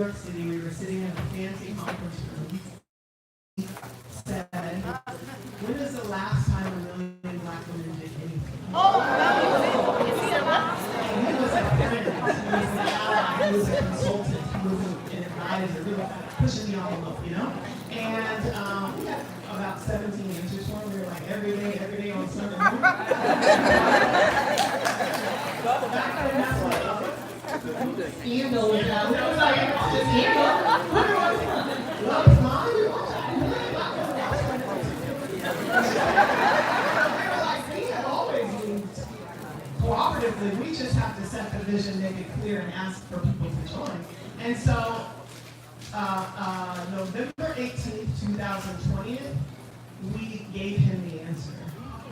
York City, we were sitting in a fancy conference room, said, when is the last time a million black women did anything? He was a friend, he was an ally, he was a consultant, he was an advisor, he was pushing the envelope, you know? And we had about 17 answers for him. We were like, every day on Sunday morning. Handle it out. It was like, just handle. Love is mine. We were like, we have always moved cooperatively. We just have to set the vision, make it clear, and ask for people to join. And so, November 18th, 2020, we gave him the answer.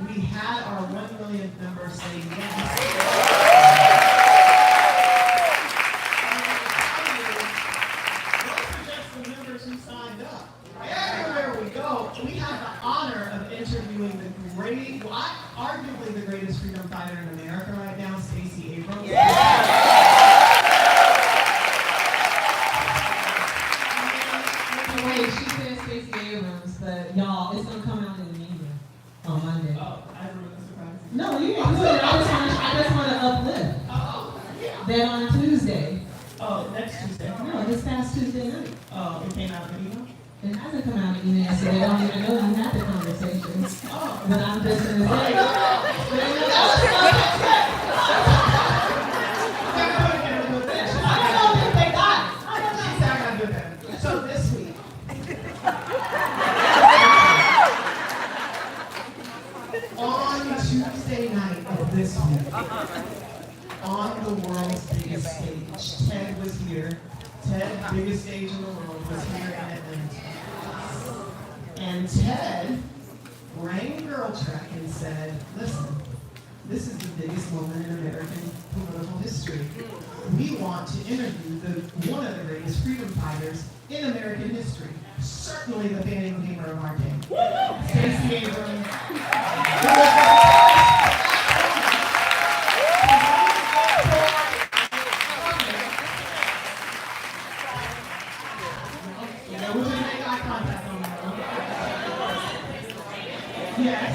We had our 1 millionth member say yes. Everywhere we go, we have the honor of interviewing arguably the greatest freedom fighter in America right now, Stacey Abrams. Wait, she said Stacey Abrams, but y'all, it's gonna come out in the media on Monday. Oh, I ruined the surprise. No, you didn't do it. I just want to uplift. Oh, yeah. That on Tuesday. Oh, next Tuesday. No, this past Tuesday night. Oh, it came out in the email? It hasn't come out in email, so they don't even know you had the conversation. Oh. But I'm just going to say. So this week. On Tuesday night of this week, on the world's biggest stage, Ted was here. Ted, biggest stage in the world, was here in Atlanta. And Ted rang GirlTREK and said, listen, this is the biggest moment in American political history. We want to interview one of the greatest freedom fighters in American history. Certainly the banning gamer of our day. Stacey Abrams. Yes.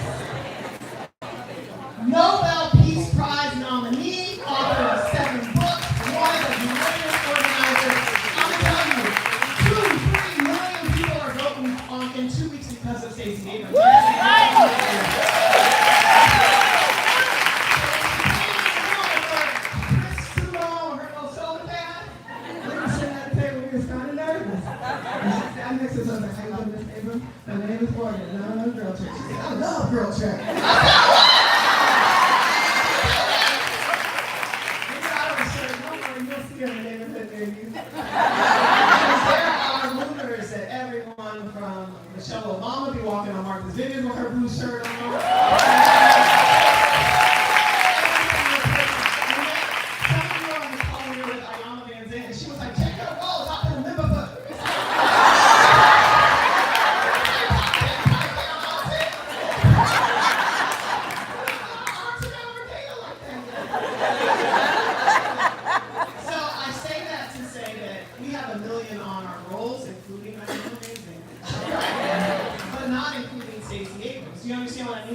Nobel Peace Prize nominee, author of 7 books, one of the greatest organizers. I'm telling you, 2-3 million people are voting in 2 weeks because of Stacey Abrams. My name is Morgan, and I love GirlTREK. She said, I love GirlTREK. You'll see her in the neighborhood, babies. There are rumors that everyone from Michelle Obama be walking on Martha's Vineyard with her blue shirt on.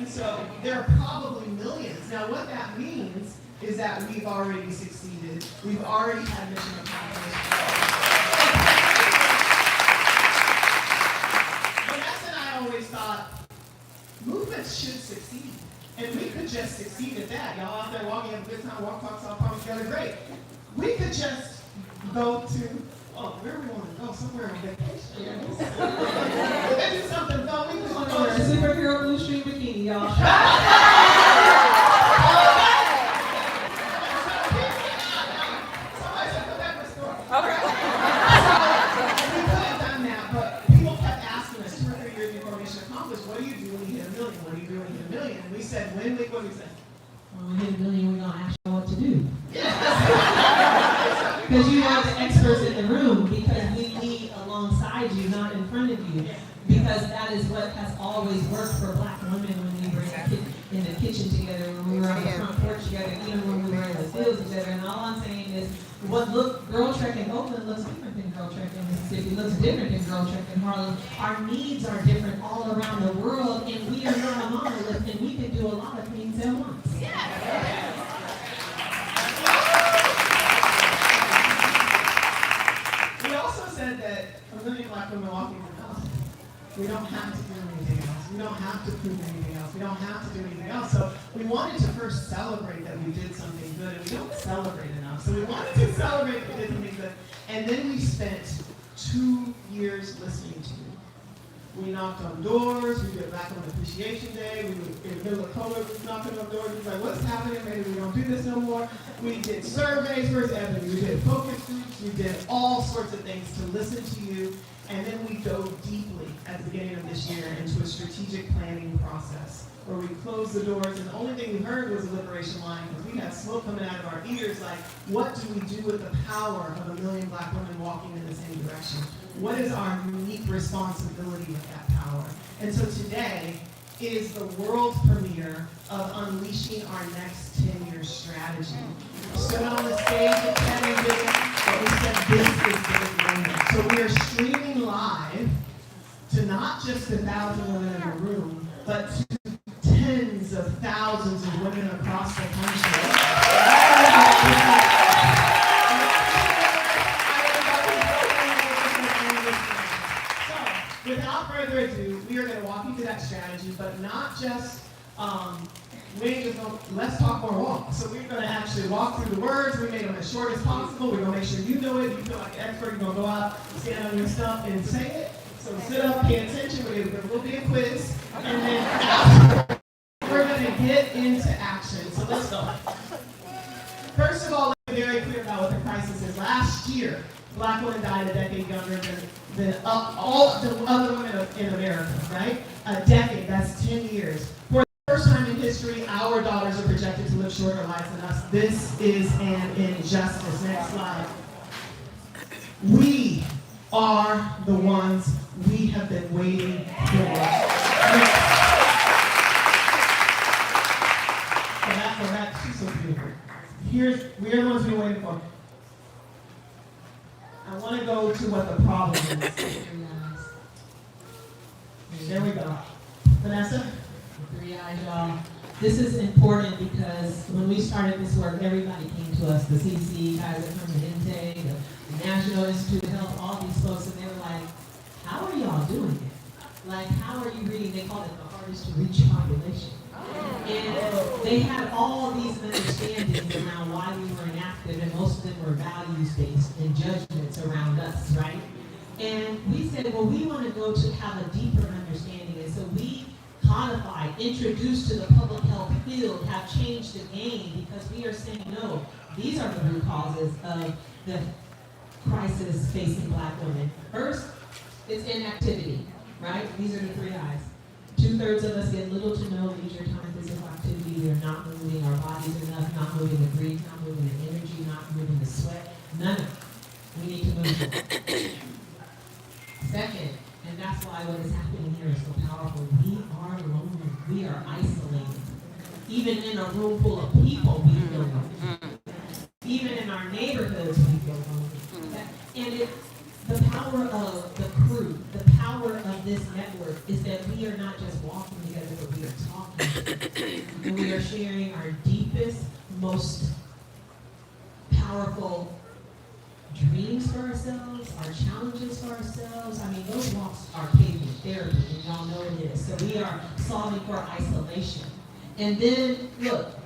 So there are probably millions. Now what that means is that we've already succeeded. We've already had mission accomplished. Vanessa and I always thought movements should succeed. And we could just succeed at that. Y'all out there walking, have a good time, walk, talk, solve problems together, great. We could just go to, where we want to go, somewhere on vacation. We could do something fun. We could go to the superhero blue stream bikini, y'all. Okay. We could have done that, but people kept asking us 2 or 3 years before mission accomplished, what do you do when you hit a million? What do you do when you hit a million? And we said, what do we say? When we hit a million, we're going to ask you what to do. Because you are the experts in the room, because we need alongside you, not in front of you. Because that is what has always worked for Black women when we were in the kitchen together, when we were on the front porch together, even when we were in the fields together. And all I'm saying is, what GirlTREK in Oakland looks different than GirlTREK in Mississippi looks different than GirlTREK in Harlem. Our needs are different all around the world, and we are not a monolith, and we can do a lot of things at once. We also said that a million Black women walking enough. We don't have to do anything else. We don't have to prove anything else. We don't have to do anything else. So we wanted to first celebrate that we did something good, and we don't celebrate enough. So we wanted to celebrate that we did something good. And then we spent 2 years listening to you. We knocked on doors. We did Black Women Appreciation Day. We were in the middle of COVID, we were knocking on doors. We were like, what's happening? Maybe we don't do this no more. We did surveys for Ebony. We did focus groups. We did all sorts of things to listen to you. And then we dove deeply at the beginning of this year into a strategic planning process where we closed the doors, and the only thing we heard was a liberation line, because we had smoke coming out of our ears like, what do we do with the power of a million Black women walking in the same direction? What is our unique responsibility with that power? And so today is the world premiere of Unleashing Our Next 10-Year Strategy. We stood on the stage at 10 and did it, but we said this is the moment. So we are streaming live to not just 1,000 women in the room, but to tens of thousands of women across the country. So, without further ado, we are going to walk you through that strategy, but not just, we ain't just going to, let's talk more walk. So we're going to actually walk through the words. We made them as short as possible. We're going to make sure you know it. You feel like an expert. You're going to go out, stand on your stuff, and say it. So sit up, pay attention. There will be a quiz. And then after, we're going to get into action. So let's go. First of all, let's be very clear about what the crisis is. Last year, Black women died a decade younger than all the other women in America, right? A decade, that's 10 years. For the first time in history, our daughters are projected to live shorter lives than us. This is an injustice. Next slide. We are the ones we have been waiting for. She's so beautiful. We are the ones we've been waiting for. I want to go to what the problem is. There we go. Vanessa? 3 eyes, y'all. This is important because when we started this work, everybody came to us, the CC, guys that from the Inte, the National Institute of Health, all these folks, and they were like, how are y'all doing it? Like, how are you reading? They call it the hardest to reach population. And they had all these understandings around why we were inactive, and most of them were values-based and judgments around us, right? And we said, well, we want to go to have a deeper understanding, and so we codified, introduced to the public health field, have changed the game, because we are saying, no, these are the root causes of the crisis facing Black women. First, it's inactivity, right? These are the 3 eyes. 2/3 of us get little to no leisure time physical activity. We are not moving our bodies enough, not moving the breathe, not moving the energy, not moving the sweat. None of it. We need to move more. Second, and that's why what is happening here is so powerful, we are lonely. We are isolated. Even in a room full of people, we feel lonely. Even in our neighborhoods, we feel lonely. And the power of the crew, the power of this network is that we are not just walking together, but we are talking. And we are sharing our deepest, most powerful dreams for ourselves, our challenges for ourselves. I mean, those walks are pavement therapy, and y'all know it is. So we are solving for isolation. And then, look,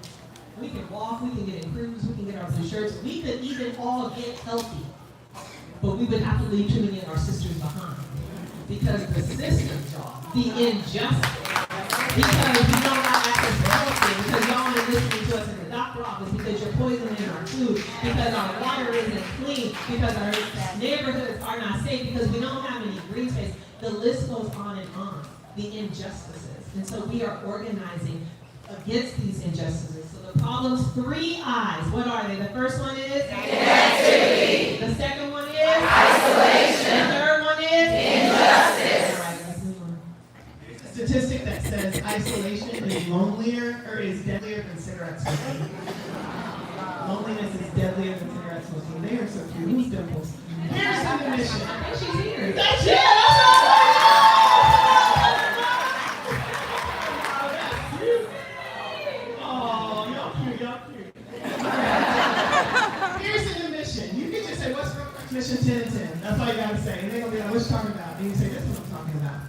we can walk, we can get in crews, we can get our blue shirts, we could even all get healthy. But we would have to leave too many of our sisters behind. Because the systems, y'all, the injustice, because we don't have access to healthcare, because y'all aren't listening to us in the doctor's office, because you're poisoning our food, because our water isn't clean, because our neighborhoods are not safe, because we don't have any green space. The list goes on and on, the injustices. And so we are organizing against these injustices. So the problem's 3 eyes. What are they? The first one is inactivity. The second one is isolation. The third one is injustice. All right, let's move on. There's a statistic that says isolation is lonelier or is deadlier than cigarette smoking. Loneliness is deadlier than cigarette smoking. They are so cute. Who's dimples? Here's something mission. I think she's here. That's it! Oh, y'all cute, y'all cute. Here's the new mission. You can just say, what's GirlTREK mission 10 and 10? That's all you gotta say. And they're gonna be like, what you talking about? And you say, this is what I'm talking about.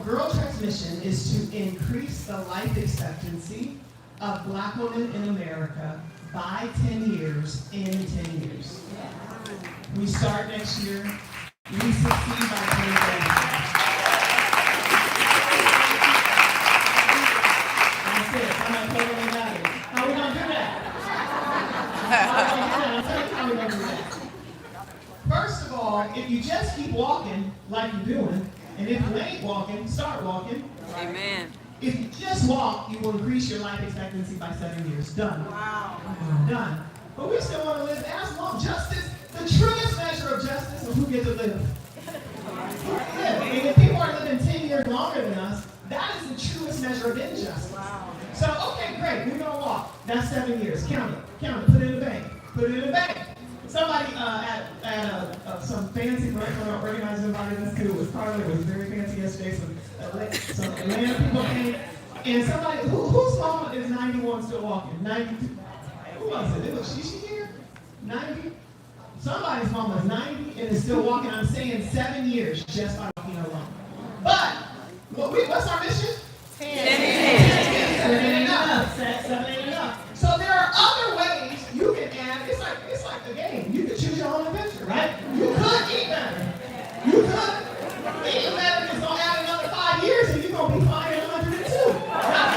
GirlTREK's mission is to increase the life expectancy of Black women in America by 10 years in 10 years. We start next year. We succeed by 2030. That's it. I'm not telling anybody. How are we going to do that? I'll tell you how we're going to do that. First of all, if you just keep walking like you're doing, and if you ain't walking, start walking. Amen. If you just walk, you will increase your life expectancy by 7 years. Done. Wow. Done. But we still want to live as long. Justice, the truest measure of justice is who gets to live. And if people are living 10 years longer than us, that is the truest measure of injustice. Wow. So, okay, great, we're going to walk. That's 7 years. Count it. Put it in the bank. Put it in the bank. Somebody at some fancy restaurant organized everybody this too. It was Carly. It was very fancy yesterday. Some Atlanta people came. And somebody, whose mama is 91 still walking? 92? Who was it? Was she here? 90? Somebody's mama is 90 and is still walking. I'm saying 7 years just by walking alone. But, what's our mission? 10. 7 ain't enough. 7 ain't enough. So there are other ways you can add. It's like a game. You can choose your own adventure, right? You could eat better. You could. Eating better is going to add another 5 years and you're going to be fine at 102. Right?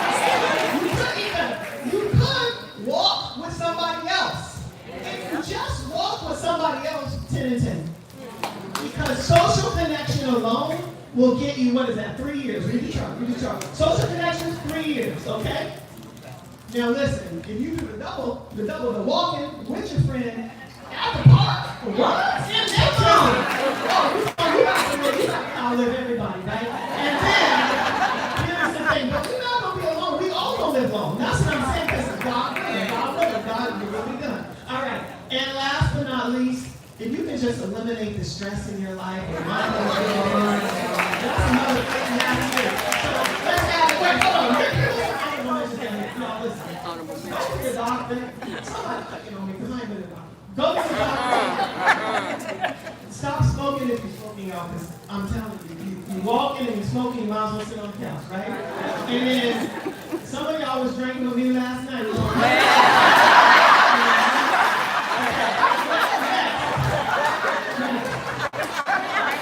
You could eat better. You could walk with somebody else. If you just walk with somebody else, 10 and 10. Because social connection alone will get you, what is that, 3 years. Read the chart. Social connection, 3 years, okay? Now listen, if you do the double, the walking with your friend at the park, what? In nature. Oh, you got to outlive everybody, right? And then, here's the thing, but we're not going to be alone. We all going to live long. That's what I'm saying, because God will be done. All right, and last but not least, if you can just eliminate the stress in your life, and that's another thing you have to do. So let's have it. Wait, hold on. Listen. Go to the doctor. Somebody checking on me because I ain't been a doctor. Go to the doctor. Stop smoking if you're smoking, y'all, because I'm telling you, you walk in and you're smoking, you might as well sit on the couch, right? And then some of y'all was drinking with me last night.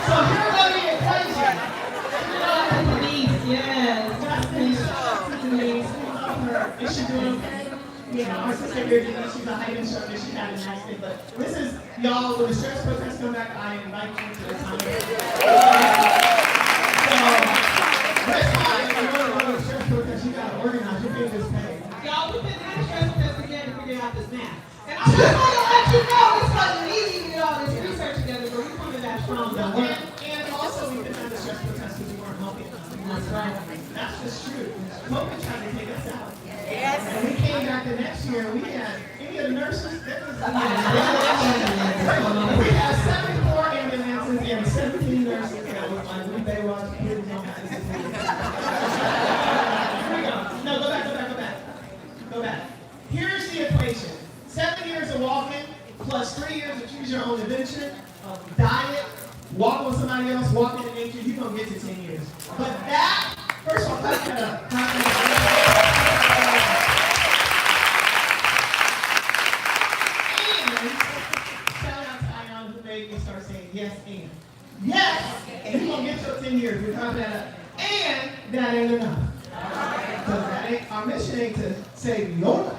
So here go the equation. Is she doing okay? Yeah, our sister here, she's a height instructor. She had a nice day. But this is, y'all, when the stress protests come back, I invite you to the time. So, this time, if you want to go to the stress protest, you got to organize. You're being paid. Y'all, we've been at a stress test again to figure out this math. And I just want to let you know this wasn't easy to get all this research together, but we coming that strong. And also, we've been at the stress protest because we weren't healthy enough. That's right. That's just true. COVID tried to take us out. Yes. And we came back the next year and we had any of the nurses. We had 74 ambulances and 17 nurses that was like, we Baywatch, kids don't have this. Here we go. No, go back. Here's the equation. 7 years of walking plus 3 years of choose your own adventure, diet, walking with somebody else, walking in nature, you're going to get to 10 years. But that, first of all, clap that up. Start saying yes and. Yes! And you're going to get your 10 years. We're talking that up. And that ain't enough. Because our mission ain't to save your life.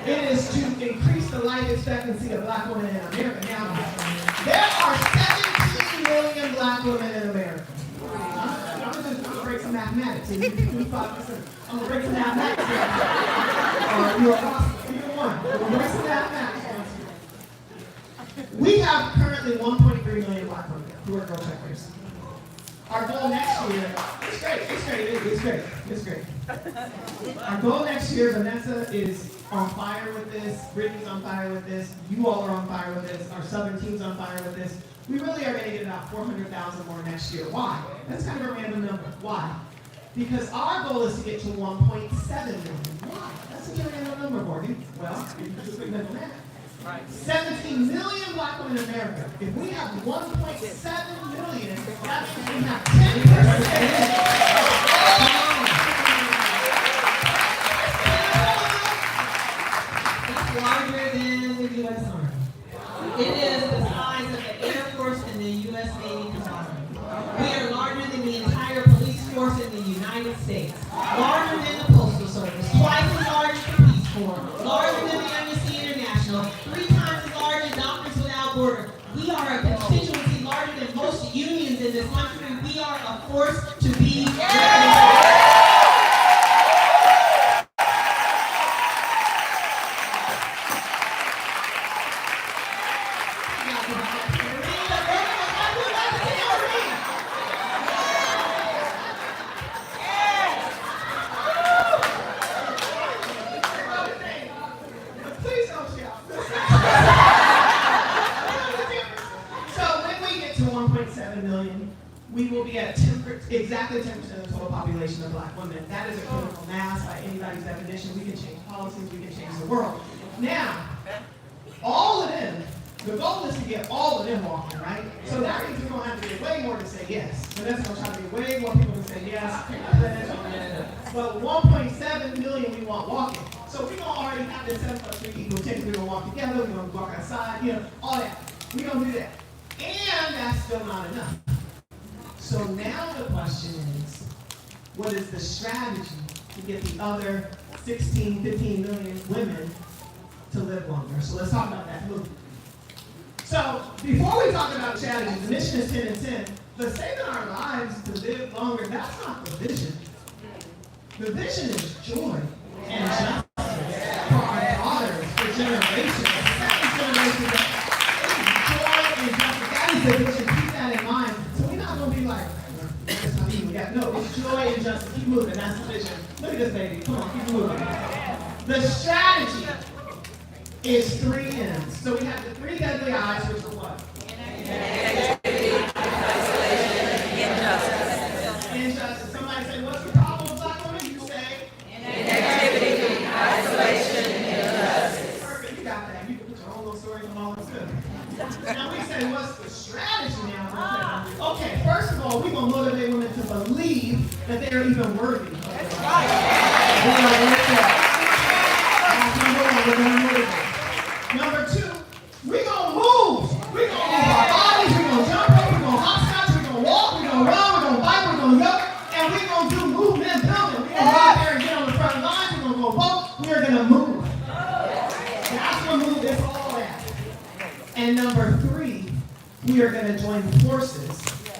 It is to increase the life expectancy of Black women in America. Now, there are 17 million Black women in America. I'm going to break some mathematics. You can do 5%. I'm going to break some mathematics. Or you're a gospel. Either one. We're going to break some mathematics. We have currently 1.3 million Black women who are GirlTREKers. Our goal next year, it's great. Our goal next year, Vanessa is on fire with this, Brittany's on fire with this, you all are on fire with this, our Southern team's on fire with this. We really are going to get about 400,000 more next year. Why? That's kind of a random number. Why? Because our goal is to get to 1.7 million. Why? That's a random number, Morgan. Well, you can just mental math. Right. 17 million black women in America. If we have 1.7 million, that means we have 10%. It's larger than the U.S. Army. It is the size of the Air Force and the U.S. Navy combined. We are larger than the entire police force in the United States. Larger than the Postal Service. Twice as large as the Peace Corps. Larger than the Amnesty International. 3 times as large as Doctors Without Borders. We are a constituency larger than most unions in this country. We are a force to be reckoned with. We will be at exactly 10% of the total population of black women. That is a critical mass by anybody's definition. We can change policies, we can change the world. Now, all of them, the goal is to get all of them walking, right? So that means we're going to have to get way more to say yes. So that's going to try to get way more people to say yes. But 1.7 million we want walking. So we're going to already have this 7 + 3 equals 10. We're going to walk together, we're going to walk outside, all that. We're going to do that. And that's still not enough. So now the question is, what is the strategy to get the other 16, 15 million women to live longer? So let's talk about that movement. So before we talk about strategy, the mission is 10 and 10, but saving our lives to live longer, that's not the vision. The vision is joy and justice for our daughters, for generations. Joy and justice. That is the vision. Keep that in mind. No, it's joy and justice. Keep moving. That's the vision. Look at this baby. Come on, keep moving. The strategy is 3 M's. So we have the 3 deadly I's, which are what? Inactivity, isolation, injustice. Injustice. Somebody say, what's the problem with black women? You say? Inactivity, isolation, injustice. Perfect. You got that. You can put your own little story on all this good. Now we say, what's the strategy now? Okay, first of all, we're going to motivate women to believe that they're even worthy. That's right. We're going to work that. That's number 1. We're going to motivate. Number 2, we're going to move. We're going to move our bodies. We're going to jump rope. We're going to hopscotch. We're going to walk. We're going to run. We're going to bike. We're going to yoke. And we're going to do movement building. We're going to go out there and get on the front lines. We're going to go vote. We're going to move. That's what move is all at. And number 3, we are going to join forces.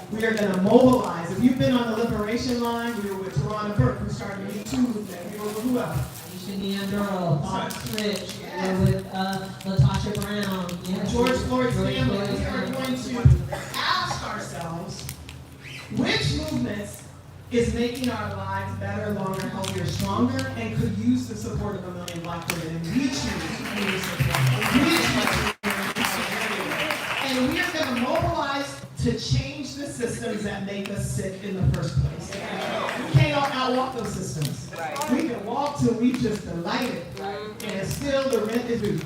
We are going to mobilize. If you've been on the liberation line, we were with Tarana Burke, who started the Me Too movement. We were with who else? Shania Earl, Fox Rich, we were with Latasha Brown. Yes. George Floyd's family. We are going to ask ourselves, which movements is making our lives better, longer, healthier, stronger, and could use the support of 1 million black women. And we choose to use support. We choose and we are going to mobilize to change the systems that make us sick in the first place. We can't outwalk those systems. We can walk till we just delighted, and still the rent is due.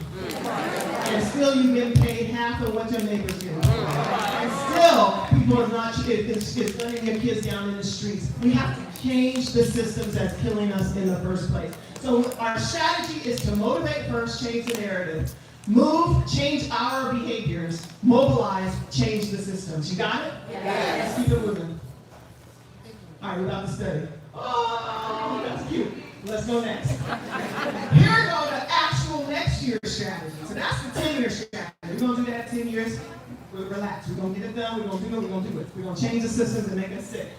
And still you get paid half of what your neighbors get. And still people are not letting their kids down in the streets. We have to change the systems that's killing us in the first place. So our strategy is to motivate first, change the narrative. Move, change our behaviors. Mobilize, change the systems. You got it? Yes. Let's keep it moving. All right, we're about to study. Oh, that's cute. Let's go next. Here we go to actual next year's strategy. So that's the 10-year strategy. We're going to do that 10 years. Relax. We're going to get it done. We're going to do it. We're going to do it. We're going to change the systems and make us sick.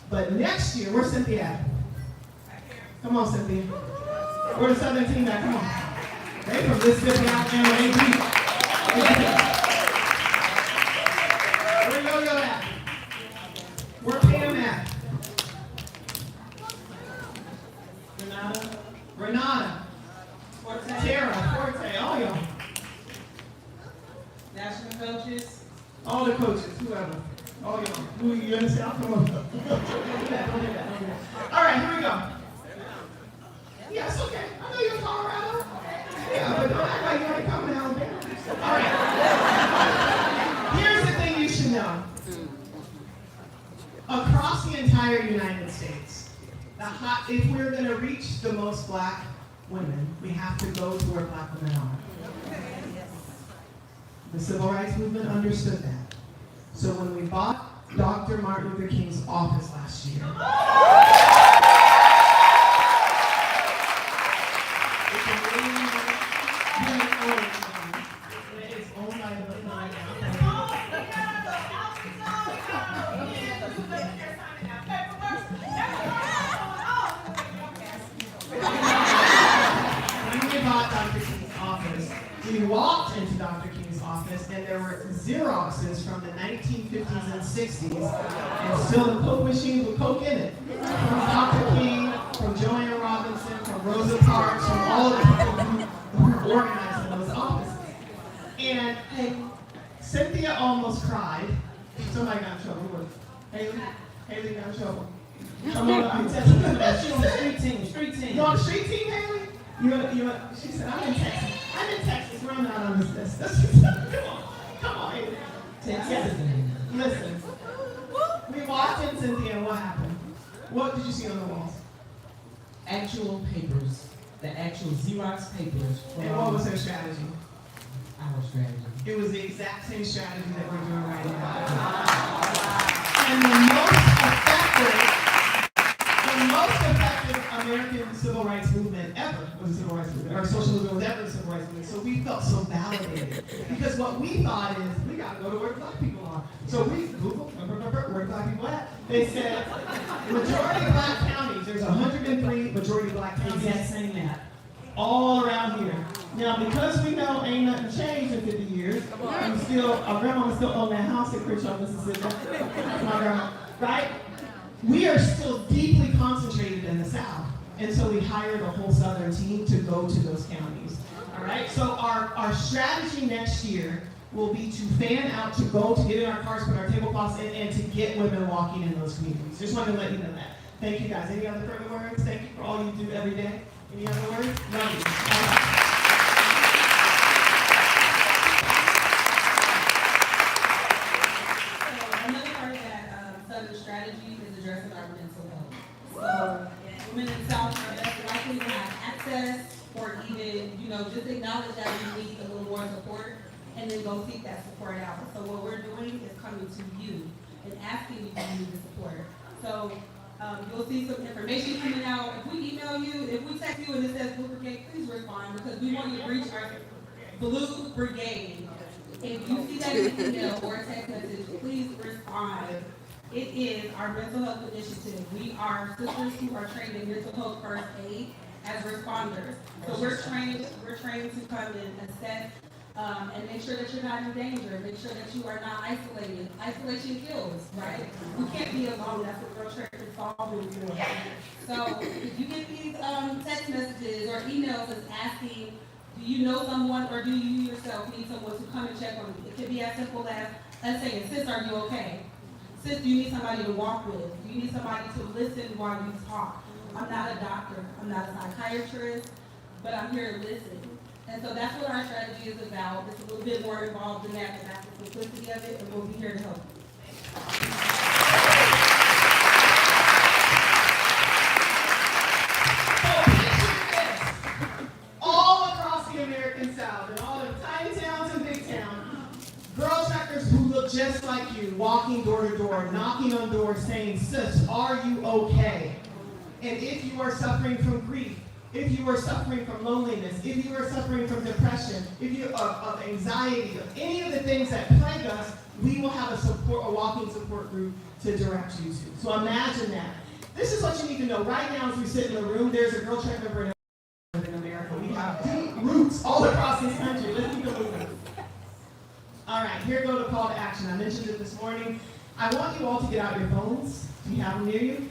But next year, where's Cynthia at? Come on, Cynthia. Where's the Southern team at? Come on. They from Mississippi, Alabama, AP. Where Yo-Yo at? Where Pam at? coaches. All the coaches, whoever. All y'all. Who you in the South? Come on. Don't do that. All right, here we go. Yeah, it's okay. I know you're in Colorado. Yeah, but don't act like you ain't coming to Alabama. All right. Here's the thing you should know. Across the entire United States, if we're going to reach the most black women, we have to go to where black women are. The civil rights movement understood that. So when we bought Dr. Martin Luther King's office last year, it's owned by the when we bought Dr. King's office, we walked into Dr. King's office and there were Xeroxes from the 1950s and 60s and still the Coke machines with Coke in it. From Dr. King, from Joanna Robinson, from Rosa Parks, from all of the people who were organized in those offices. And Cynthia almost cried. Somebody got in trouble. Who was it? Haley got in trouble. Come on, I'm telling you, she's on the street team. You on the street team, Haley? She said, I'm in Texas. We're not on this list. Come on, Haley. Texas. Listen. We walked in, Cynthia, and what happened? What did you see on the walls? Actual papers, the actual Xerox papers. And what was her strategy? Our strategy. It was the exact same strategy that we're doing right now. And the most effective American civil rights movement ever was the civil rights movement, or social movement was ever the civil rights movement. So we felt so validated. Because what we thought is, we got to go to where black people are. So we Googled, where black people at? They said, majority of black counties, there's 103 majority black counties. Exact same map. All around here. Now, because we know ain't nothing changed in 50 years, our grandma still own that house in Crenshaw, Mississippi. My grandma, right? We are still deeply concentrated in the South. And so we hired a whole Southern team to go to those counties. All right? So our strategy next year will be to fan out, to go, to get in our cars, put our tablecloths in, and to get women walking in those communities. Just wanted to let you know that. Thank you guys. Any other further words? Thank you for all you do every day. Any other words? Love you. Another part of that Southern strategy is addressing our mental health. So women in the South are less likely to have access or even, just acknowledge that we need a little more support and then go seek that support out. So what we're doing is coming to you and asking you if you need the support. So you'll see some information coming out. If we email you, if we text you and it says Blue Brigade, please respond because we want you to reach our Blue Brigade. If you see that in an email or a text message, please respond. It is our mental health initiative. We are sisters who are trained in mental health first aid as responders. So we're trained to come and assess and make sure that you're not in danger, make sure that you are not isolated. Isolation kills, right? You can't be alone. That's what GirlTREK is solving for. So if you get these text messages or emails that's asking, do you know someone or do you yourself need someone to come and check on you? It could be as simple as us saying, sis, are you okay? Sis, do you need somebody to walk with? Do you need somebody to listen while you talk? I'm not a doctor, I'm not a psychiatrist, but I'm here to listen. And so that's what our strategy is about. It's a little bit more involved than that, but that's the simplicity of it, and we'll be here to help you. So picture this. All across the American South, and all the tiny towns and big towns, GirlTREKers who look just like you, walking door to door, knocking on doors, saying, sis, are you okay? And if you are suffering from grief, if you are suffering from loneliness, if you are suffering from depression, if you are of anxiety, of any of the things that plague us, we will have a walking support group to direct you to. So imagine that. This is what you need to know. Right now, as we sit in the room, there's a GirlTREK member in America. We have deep roots all across this country. Let's keep it moving. All right, here goes the call to action. I mentioned it this morning. I want you all to get out your phones. Do you have them near you?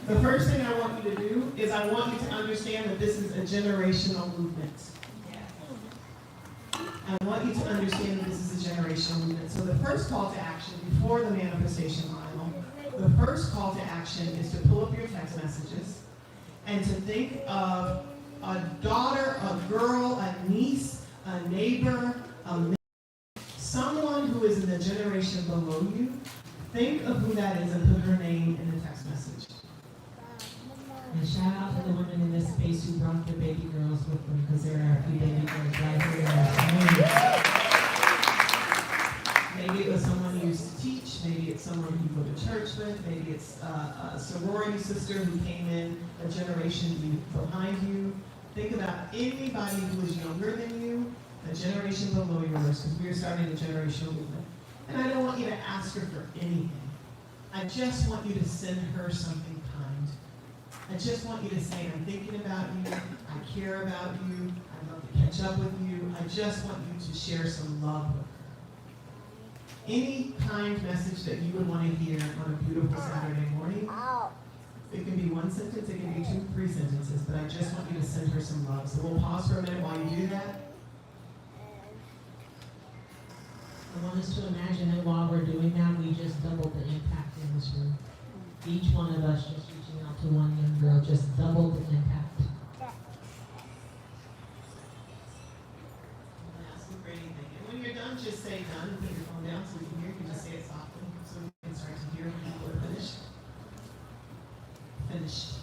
The first thing I want you to do is I want you to understand that this is a generational movement. I want you to understand that this is a generational movement. So the first call to action before the manifestation mile, the first call to action is to pull up your text messages and to think of a daughter, a girl, a niece, a neighbor, someone who is in the generation below you. Think of who that is and put her name in the text message. And shout out to the women in this space who brought their baby girls with them, because there are a few baby girls right here in this room. Maybe it was someone you used to teach, maybe it's someone you go to church with, maybe it's a sorority sister who came in a generation behind you. Think about anybody who is younger than you, a generation below yours, because we are starting a generational movement. And I don't want you to ask her for anything. I just want you to send her something kind. I just want you to say, I'm thinking about you, I care about you, I'd love to catch up with you, I just want you to share some love with her. Any kind message that you would want to hear on a beautiful Saturday morning. It can be one sentence, it can be 2, 3 sentences, but I just want you to send her some love. So we'll pause for a minute while you do that. I want us to imagine that while we're doing that, we just doubled the impact in this room. Each one of us just reaching out to one young girl, just doubled the impact. Ask them for anything. And when you're done, just say done and put your phone down so we can hear. You can just say it softly so we can start to hear when people are finished. Finished.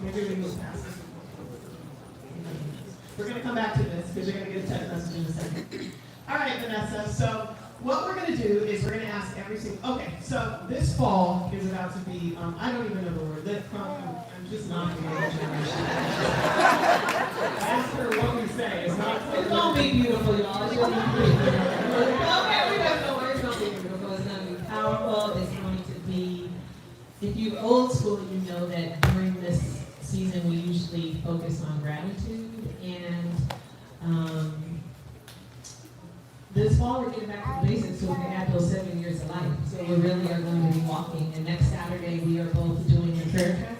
Maybe we move past this. We're going to come back to this because you're going to get a text message in a second. All right, Vanessa. So what we're going to do is we're going to ask every single. Okay, so this fall is about to be. I don't even know the word. I'm just not the older generation. Ask her what we say. It's not. It's going to be beautiful, y'all. It's going to be beautiful. Okay, we don't know where it's going to be beautiful. It's going to be powerful. It's going to be. If you're old school, you know that during this season we usually focus on gratitude, and this fall we're getting back to the basics so we can add those 7 years of life. So we really are going to be walking, and next Saturday we are both doing a prayer track,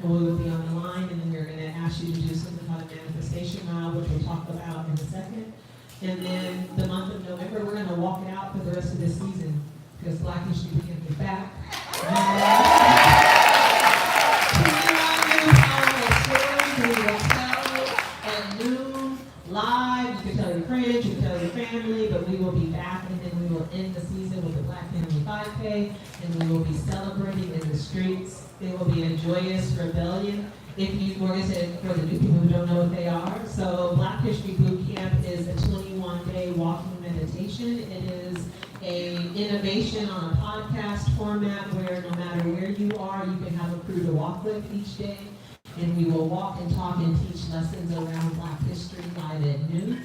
and we will be on the line, and then we're going to ask you to do something called a manifestation mile, which we'll talk about in a second. And then the month of November we're going to walk it out for the rest of this season, because Black History Weekend is back. Live, you can tell your friends, you can tell your family, but we will be back, and then we will end the season with the Black Family 5K, and we will be celebrating in the streets. It will be a joyous rebellion. If you, Morgan said, for the new people who don't know what they are, so Black History Boot Camp is a 21-day walking meditation. It is an innovation on a podcast format where no matter where you are, you can have a crew to walk with each day. And we will walk and talk and teach lessons around Black history live at noon.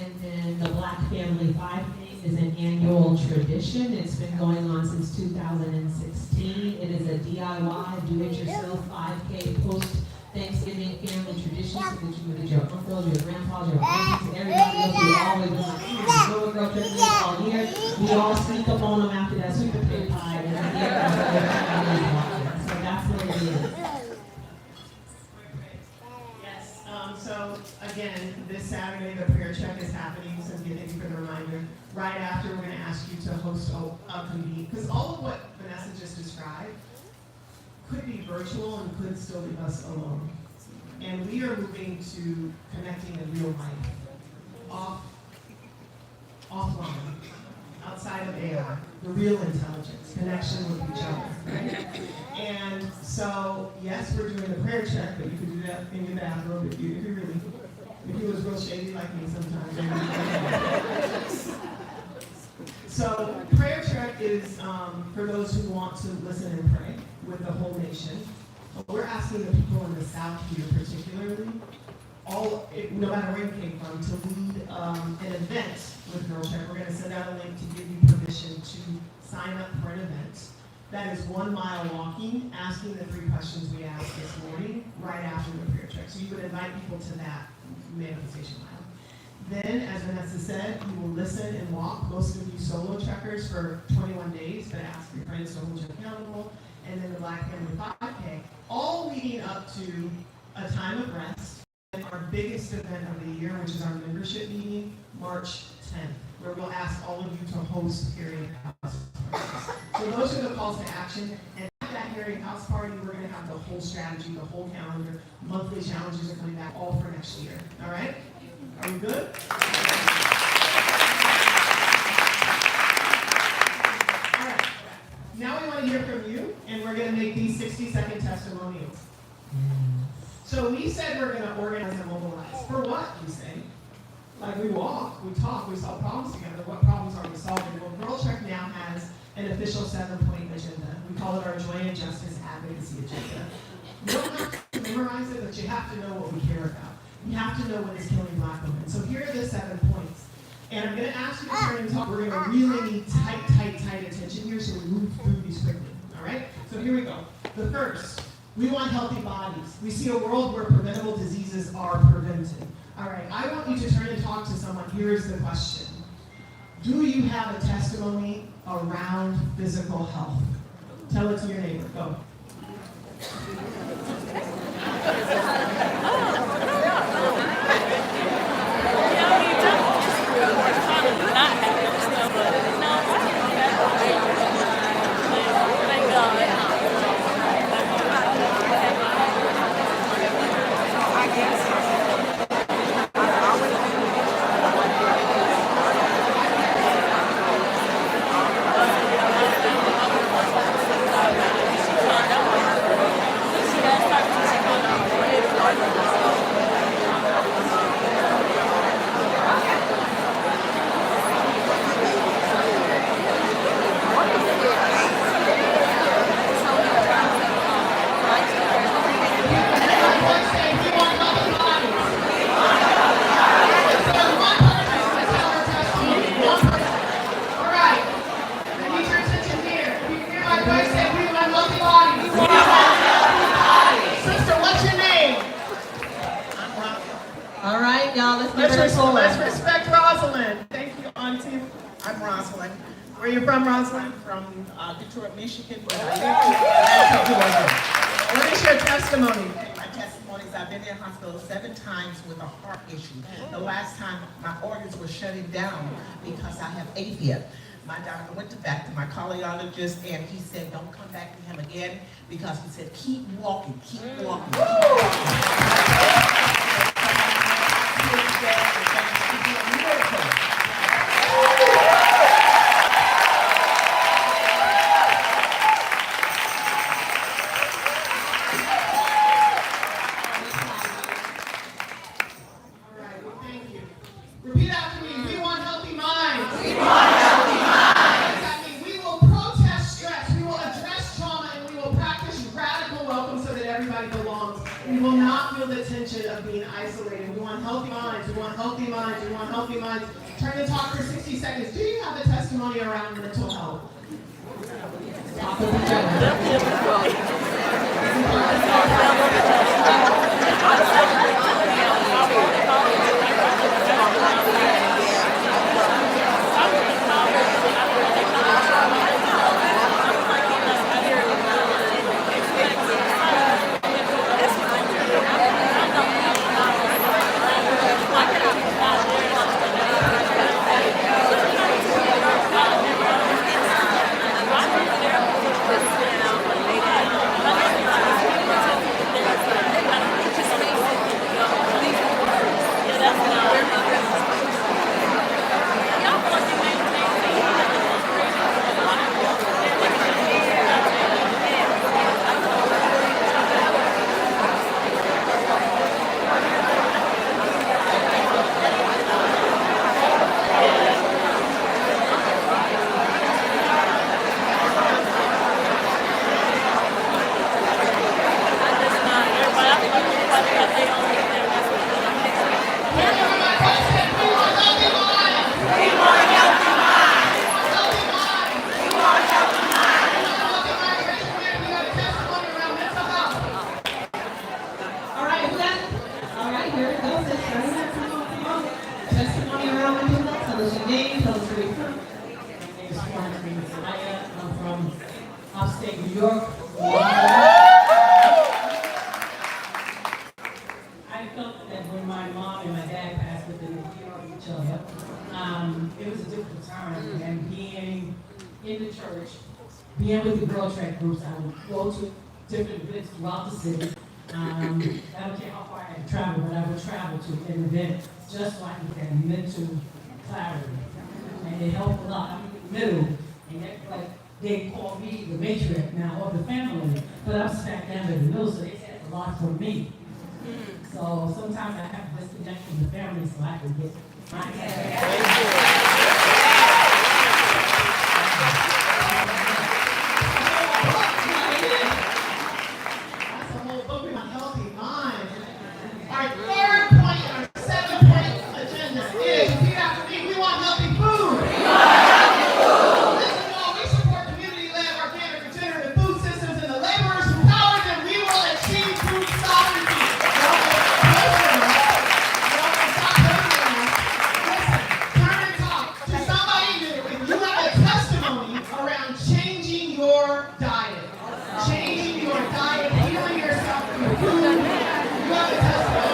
And then the Black Family 5K is an annual tradition. It's been going on since 2016. It is a DIY, do-it-yourself 5K post Thanksgiving family traditions so that you would your uncles, your grandpas, your aunties, and everybody else who always been like, you know what GirlTREK is all year. We all sneak up on them after that sweet potato pie and so that's what it is. Yes, so again, this Saturday, the prayer check is happening, so thank you for the reminder. Right after, we're gonna ask you to host a convene, because all of what Vanessa just described could be virtual and could still leave us alone. And we are moving to connecting in real life, offline, outside of AI, the real intelligence, connection with each other, right? And so, yes, we're doing the prayer check, but you could do that in your bathroom if you was real shady like me sometimes. So, prayer check is for those who want to listen and pray with the whole nation. We're asking the people in the South here particularly, no matter where you came from, to lead an event with GirlTREK. We're going to send out a link to give you permission to sign up for an event. That is 1 mile walking, asking the 3 questions we asked this morning, right after the prayer check. So you would invite people to that manifestation mile. Then, as Vanessa said, you will listen and walk, most of you solo trekkers, for 21 days, but ask your friends to hold you accountable. And then the Black Family 5K, all leading up to a time of rest and our biggest event of the year, which is our membership meeting, March 10th, where we'll ask all of you to host hearing house parties. So those are the calls to action. And at that hearing house party, we're going to have the whole strategy, the whole calendar. Monthly challenges are coming back all for next year. All right? Are we good? All right. Now we want to hear from you, and we're going to make these 60-second testimonials. So we said we're going to organize and mobilize. For what, you say? Like we walk, we talk, we solve problems together. What problems are we solving? Well, GirlTREK now has an official 7-point agenda. We call it our Joy and Justice Advocacy Agenda. You don't have to memorize it, but you have to know what we care about. You have to know what is killing Black women. So here are the 7 points. And I'm going to ask you to turn and talk. We're going to really need tight attention here, so we move through these quickly. All right? So here we go. The first, we want healthy bodies. We see a world where preventable diseases are prevented. All right, I want you to turn and talk to someone. Here is the question. Do you have a testimony around physical health? Tell it to your neighbor. Go. Let's respect Rosalind. Thank you, Auntie. I'm Rosalind. Where are you from, Rosalind? From Detroit, Michigan, but I live in Georgia. What is your testimony? My testimony is I've been in hospital 7 times with a heart issue. The last time my organs were shutting down because I have AFib. My doctor went back to my cardiologist and he said, don't come back to him again because he said, keep walking, keep walking. Keep walking. Repeat after me. We want healthy minds. We want healthy minds. That means we will protest stress, we will address trauma, and we will practice radical welcome so that everybody belongs. We will not feel the tension of being isolated. We want healthy minds. We want healthy minds. We want healthy minds. Turn to talk for 60 seconds. Do you have a testimony around mental health? Talk with each other. Upstate New York. I felt that when my mom and my dad passed within a year of each other, it was a difficult time. And being in the church, being with the GirlTREK groups, I would go to different events throughout the city. I don't care how far I had to travel, but I would travel to an event just so I could get mental clarity. And it helped a lot. I'm in the middle, and that, like, they call me the matriarch now of the family, but I'm smack down in the middle, so they said a lot for me. So sometimes I have to disconnect from the family so I can get my That's a whole book on healthy mind. Our third point, our 7-point agenda is, repeat after me, we want healthy food. Listen, y'all, we support community-led organic regenerative food systems and the laborers who power them. We will achieve food sovereignty. Y'all stop hurting us. Listen, turn and talk to somebody new. If you have a testimony around changing your diet, healing yourself through food, you have a testimony.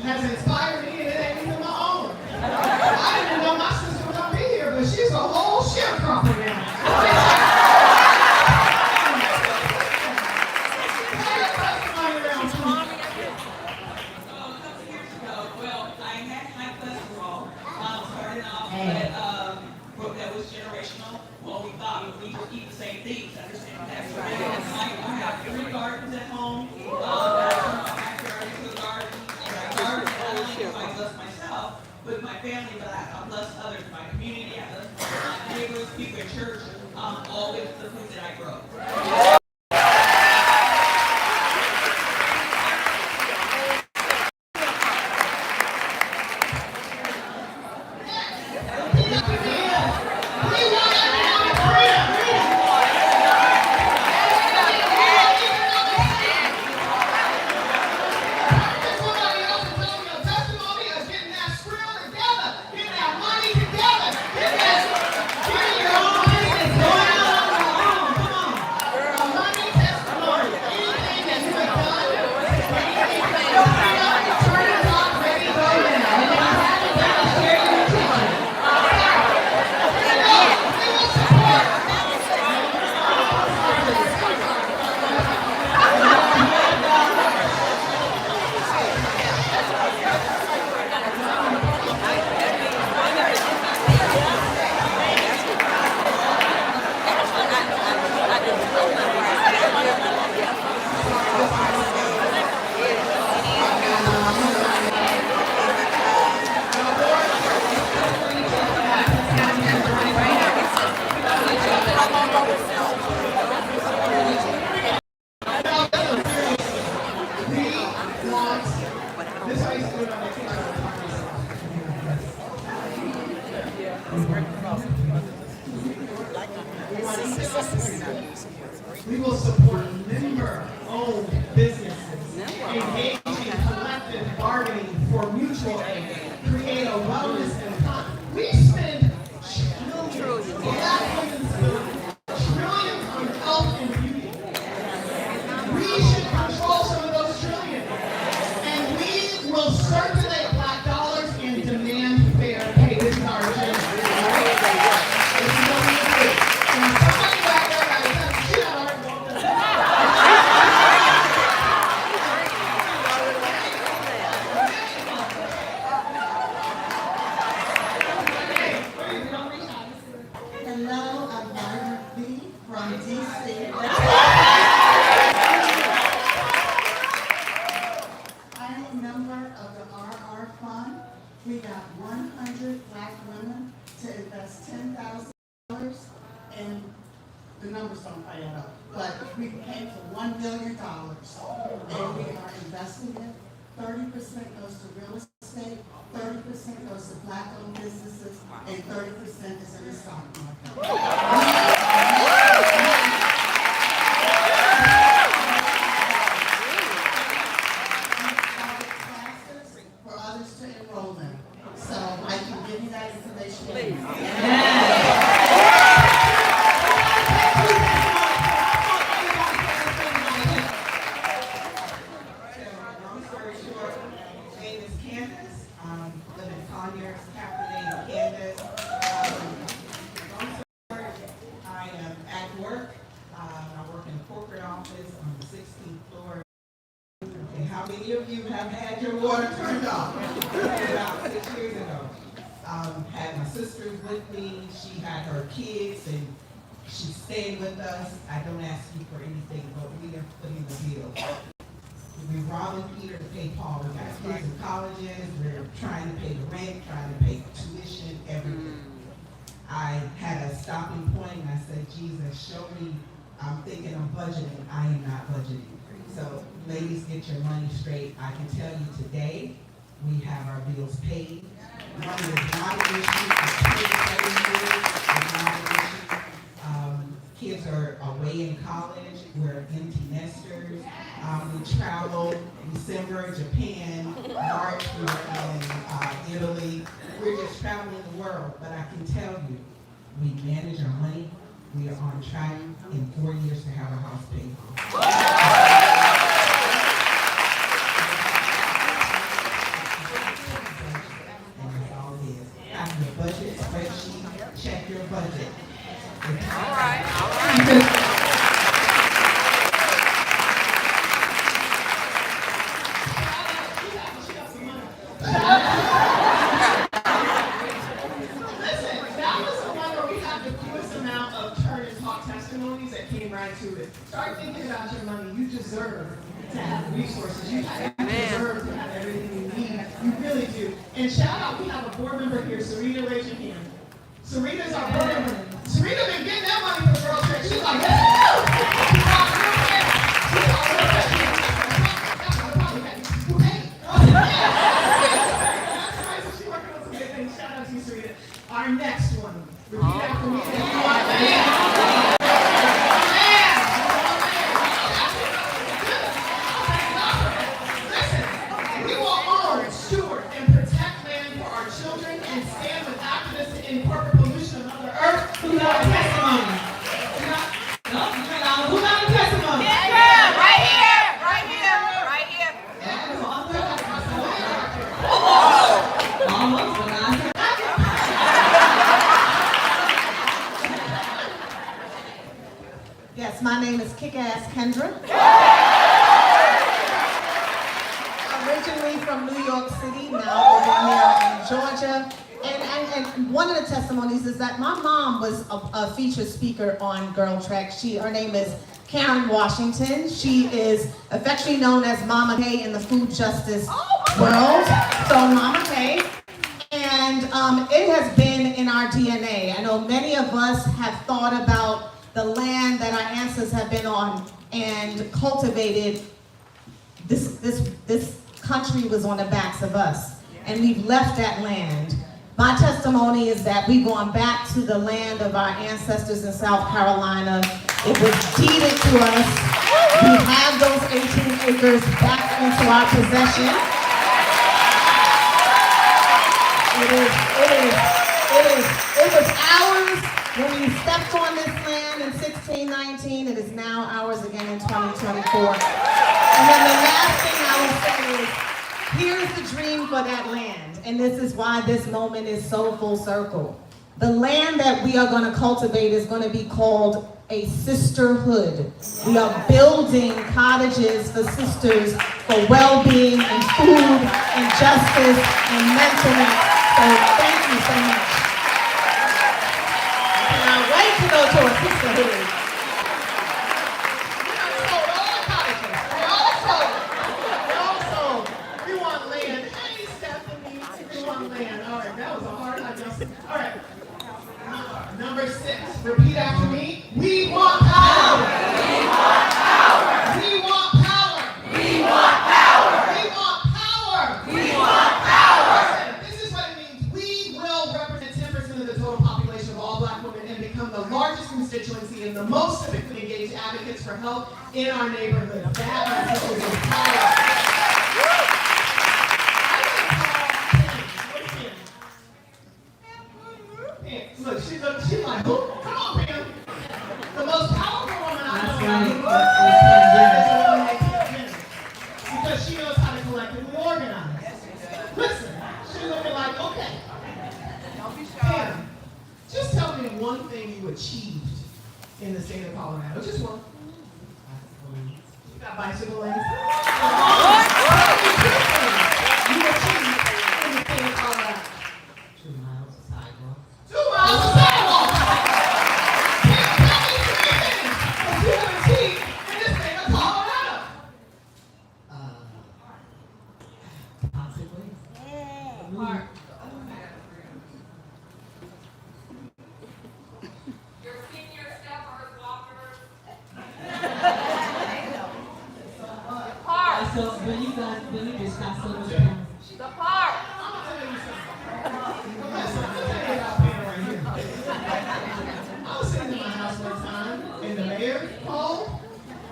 Has inspired me, and it ain't even my own. I didn't know my sister was gonna be here, but she's a whole sharecropper now. That was generational. Well, we thought we would eat the same things. Understand that's right. I have 3 gardens at home. I backyard into the garden. And I garden not only because I bless myself, but my family, but I bless others, my community, I bless my neighbors, people in church, all with the food that I grow. Somebody else We will support member-owned businesses, engage in collective bargaining for mutual aid, create a wellness and we spend trillions on health and beauty. We should control some of those trillions, and we will circulate black dollars and demand fair pay. This is our agenda. This is what we do. And somebody back there got to tell you, I already walked in. Hello, I'm Margaret B. from DC. I am a member of the RR Fund. We got 100 black women to invest $10,000, and the numbers don't quite add up, but we came to $1 million, and we are investing it. 30% goes to real estate, 30% goes to black-owned businesses, and 30% is in the stock market. Classes for others to enroll in, so I can give you that information. Long story short, my name is Candace. Live in Conyers, capital name Candace. Long story short, I am at work. I work in a corporate office on the 16th floor. Okay, how many of you have had your water turned off? About 6 years ago. Had my sisters with me. She had her kids, and she stayed with us. I don't ask you for anything, but we are putting the bill. We robbing Peter to pay Paul. We got kids in colleges. We're trying to pay the rent, trying to pay tuition, everything. I had a stopping point, and I said, Jesus, show me. I'm thinking I'm budgeting. I am not budgeting. So, ladies, get your money straight. I can tell you today, we have our bills paid. Money is not an issue. It's paid every year. It's not an issue. Kids are away in college. We're empty nesters. We travel December, Japan, March, we're in Italy. We're just traveling the world. But I can tell you, we manage our money. We are on track in 4 years to have our house paid off. And that's all it is. Have your budget spreadsheet. Check your budget. All right. Start thinking about your money. You deserve to have resources. You deserve to have everything you need. You really do. And shout out, we have a board member here. Sarita, raise your hand. Sarita's our board member. Sarita been getting that money for GirlTREK. She's like, shout out to you, Sarita. Our next one. Repeat after me. Who got a testimony? Who got a testimony? Yeah, right here, right here, right here. Almost, but not. Yes, my name is Kick-Ass Kendra. Originally from New York City, now over here in Georgia. And one of the testimonies is that my mom was a featured speaker on GirlTREK. Her name is Karen Washington. She is affectionately known as Mama K in the food justice world. So Mama K. And it has been in our DNA. I know many of us have thought about the land that our ancestors have been on and cultivated. This country was on the backs of us. And we've left that land. My testimony is that we've gone back to the land of our ancestors in South Carolina. It was deeded to us. We have those 18 acres back into our possession. It was ours when we stepped on this land in 1619. It is now ours again in 2024. And then the last thing I will say is, here's the dream for that land, and this is why this moment is so full circle. The land that we are going to cultivate is going to be called a sisterhood. We are building cottages for sisters for well-being and food and justice and mentoring. So thank you so much. I cannot wait to go to a sisterhood. All right. Number 6. Repeat after me. We want power. We want power. We want power. We want power. We want power. We want power. Listen, this is what it means. We will represent 10% of the total population of all Black women and become the largest constituency and the most civically engaged advocates for health in our neighborhood. That message is power. Look, she's like, who? Come on, Pam. The most powerful woman I know is a woman named Pam, because she knows how to collectively organize. Listen, she's looking like, okay, Pam, just tell me one thing you achieved in the state of Colorado. Just one. You got bicycle lanes. You achieved in the state of Colorado. 2 miles of sidewalk. 2 miles of sidewalk. Can't tell me 3 things that you have achieved in the state of Colorado. Possibly. Your senior steppers, walkers. So when you just got so much time. The park. I'm gonna tell you something. Listen, I'm gonna tell you about Pam right here. I was sitting in my house one time, and the mayor called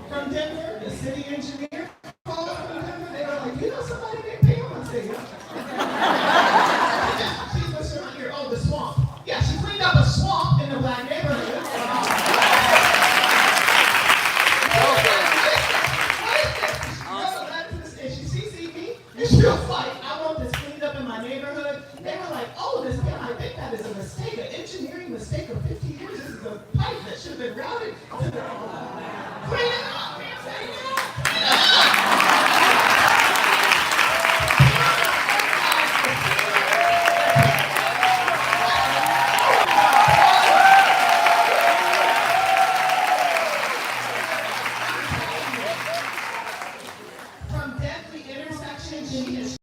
from Denver, the city engineer called from Denver. They were like, you know somebody named Pam? I said, yeah. She's listening right here. Oh, the swamp. Yeah, she cleaned up a swamp in the Black neighborhood. She was like, I want this cleaned up in my neighborhood. They were like, oh, this man, I think that is a mistake, an engineering mistake of 50 years. This is a pipe that should have been routed. Clean it up, man, clean it up. Clean it up. From deadly intersections, she has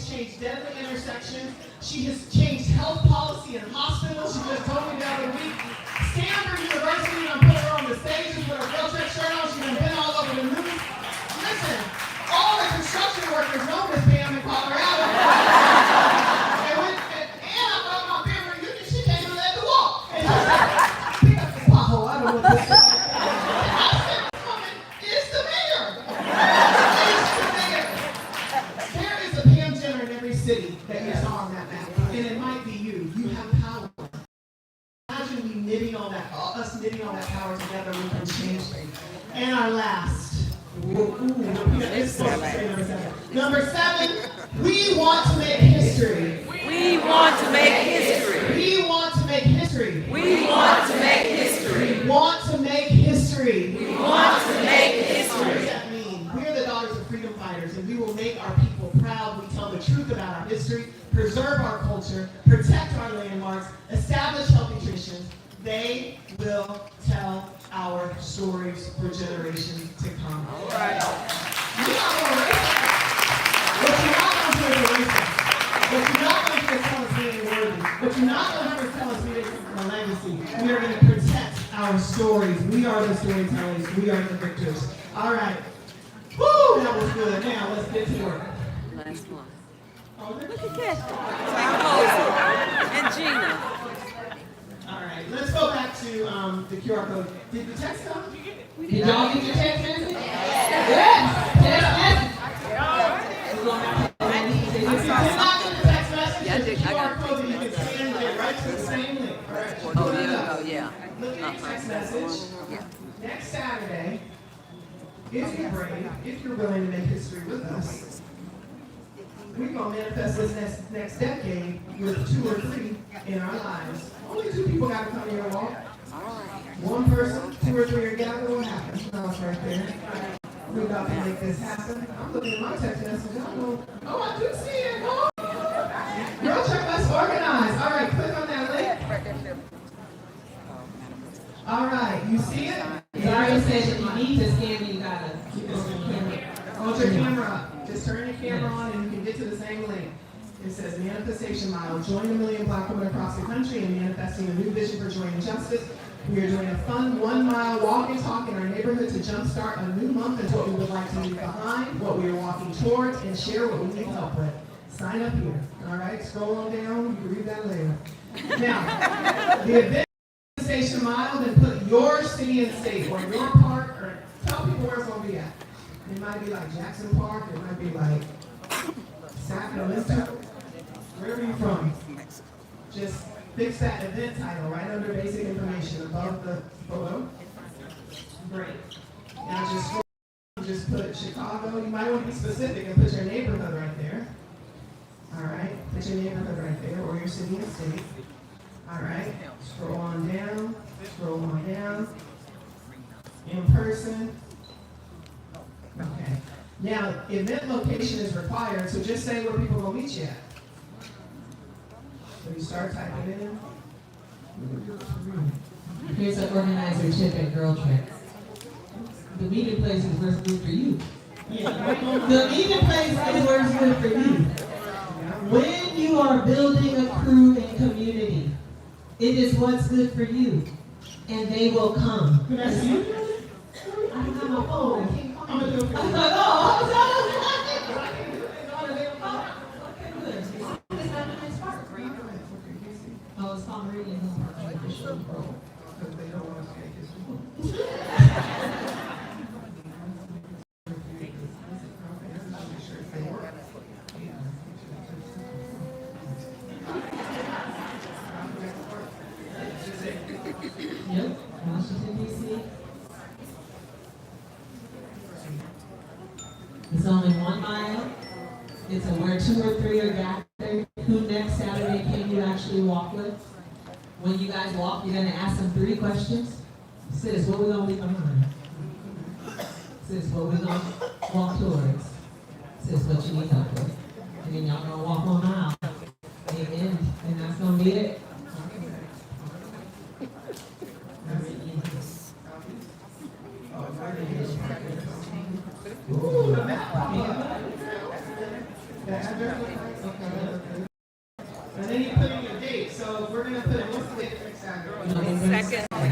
changed deadly intersections. She has changed health policy in hospitals. She just told me the other week. Stanford University, I'm putting her on the stage with her GirlTREK shirt on. She's been all over the news. Listen, all the construction workers know Miss Pam in Colorado. And I thought my favorite union, she can't even let the walk. And she said, pick up this pothole. I don't know what this is. I said, woman is the mayor. There is a Pam Jenner in every city that you saw on that map, and it might be you. You have power. Imagine we knitting all that, us knitting all that power together, we can change things. And our last. Number 7, we want to make history. We want to make history. We want to make history. We want to make history. We want to make history. We want to make What history. does that mean? We are the daughters of freedom fighters, and we will make our people proud. We tell the truth about our history, preserve our culture, protect our landmarks, establish healthy traditions. They will tell our stories for generations to come. All right. You're not going to erase it. What you're not going to do is erase it. What you're not going to do is tell us we ain't worthy. What you're not going to do is tell us we didn't come from a legacy. We are going to protect our stories. We are the storytellers. We are the victors. All right. Woo, that was good. Now let's get to work. Last one. Look at that. And Gina. All right, let's go back to the QR code. Did the text come? Did y'all get your text message? Yes. Text message. We're going back to the If you're not getting the text message, Yeah, I there's a did. I QR got code that you can scan and get right to the same link. All right, Oh, yeah. look at your text message. Next Saturday, if you're brave, if you're willing to make history with us, we're going to manifest this next decade with 2 or 3 in our lives. Only 2 people got to come here and walk. One person, 2 or 3 are gathered, what happens? No, it's right there. We're about to make this happen. I'm looking at my text message. I know. Oh, I do see it. Oh. GirlTREK, let's organize. All right, click on that link. All right, you see it? Dario says if you need to scan me, you gotta keep on the camera. Hold your camera up. Just turn your camera on and you can get to the same link. It says manifestation model. Join 1 million Black women across the country in manifesting a new vision for joy and justice. We are doing a fun 1-mile walk and talk in our neighborhood to jumpstart a new month and what we would like to leave behind, what we are walking towards, and share what we need help with. Sign up here. All right, scroll on down. You can read that later. Now, the event manifestation model, then put your city and state or your park, or tell people where it's going to be at. It might be like Jackson Park. It might be like Sacramento. Wherever you're from. Just fix that event title right under basic information above the photo. Great. Now just put Chicago. You might want to be specific and put your neighborhood right there. All right. Put your neighborhood right there or your city and state. All right. Scroll on down. Scroll on down. In person. Okay. Now, event location is required, so just say where people will meet you at. So you start typing it in. Here's an organizer tip at GirlTREK. The meeting place is what's good for you. The meeting place is what's good for you. When you are building a crew and community, it is what's good for you. And they will come. I don't have my phone. I can't call. I'm going to do it for you. Oh, it's called Meridian Hill Park. Because they don't want to take this. Yep, Washington DC. It's only 1 mile. It's a where 2 or 3 are gathered. Who next Saturday can you actually walk with? When you guys walk, you're gonna ask them 3 questions. Sis, what we gonna leave behind? Sis, what we gonna walk towards? Sis, what you need help with? And then y'all gonna walk 1 mile. Amen. And that's gonna be it. And then you put in your date. So we're going to put in, what's the date next Saturday? Second. Okay,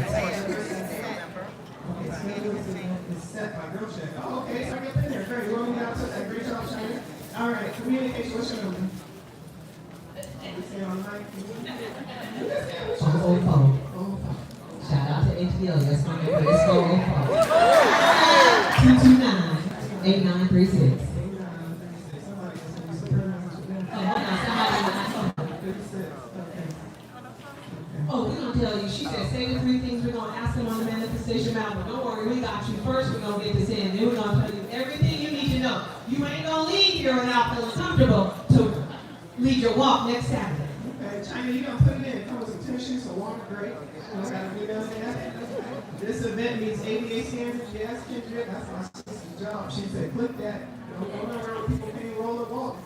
schedule is set by GirlTREK. Oh, okay, so I get in there. Great. You want me to out to that? Great job, Shana. All right, communication. What's your number? Stay on the mic. Shout out to HBO. Yes, my name is Go 229-8936. Oh, we're gonna tell you. She said, say the 3 things we're gonna ask them on the manifestation mountain. Don't worry, we got you. First, we're gonna get this in. Then we're gonna tell you everything you need to know. You ain't gonna leave here without feeling comfortable to lead your walk next Saturday. Okay, China, you gonna put it in. Come with some tennis shoes, so water, great. I gotta do that. This event meets ADA standards. Yes, Kendra, that's my sister's job. She said, click that. Don't go nowhere where people can't roll or walk.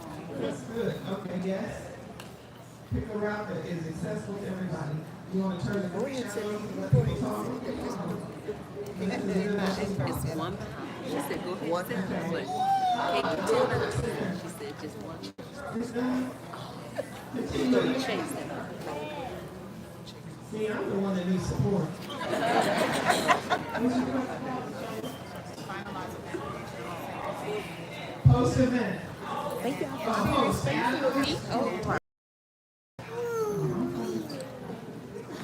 That's good. Okay, yes. Pick a route that is accessible to everybody. You want to turn the voice channel on and let people talk? It's 1 pound. She said, go ahead, sit down, but can you tell her? She said, just 1. Go chase them. See, I'm the one that needs support. Post-event. Thank you.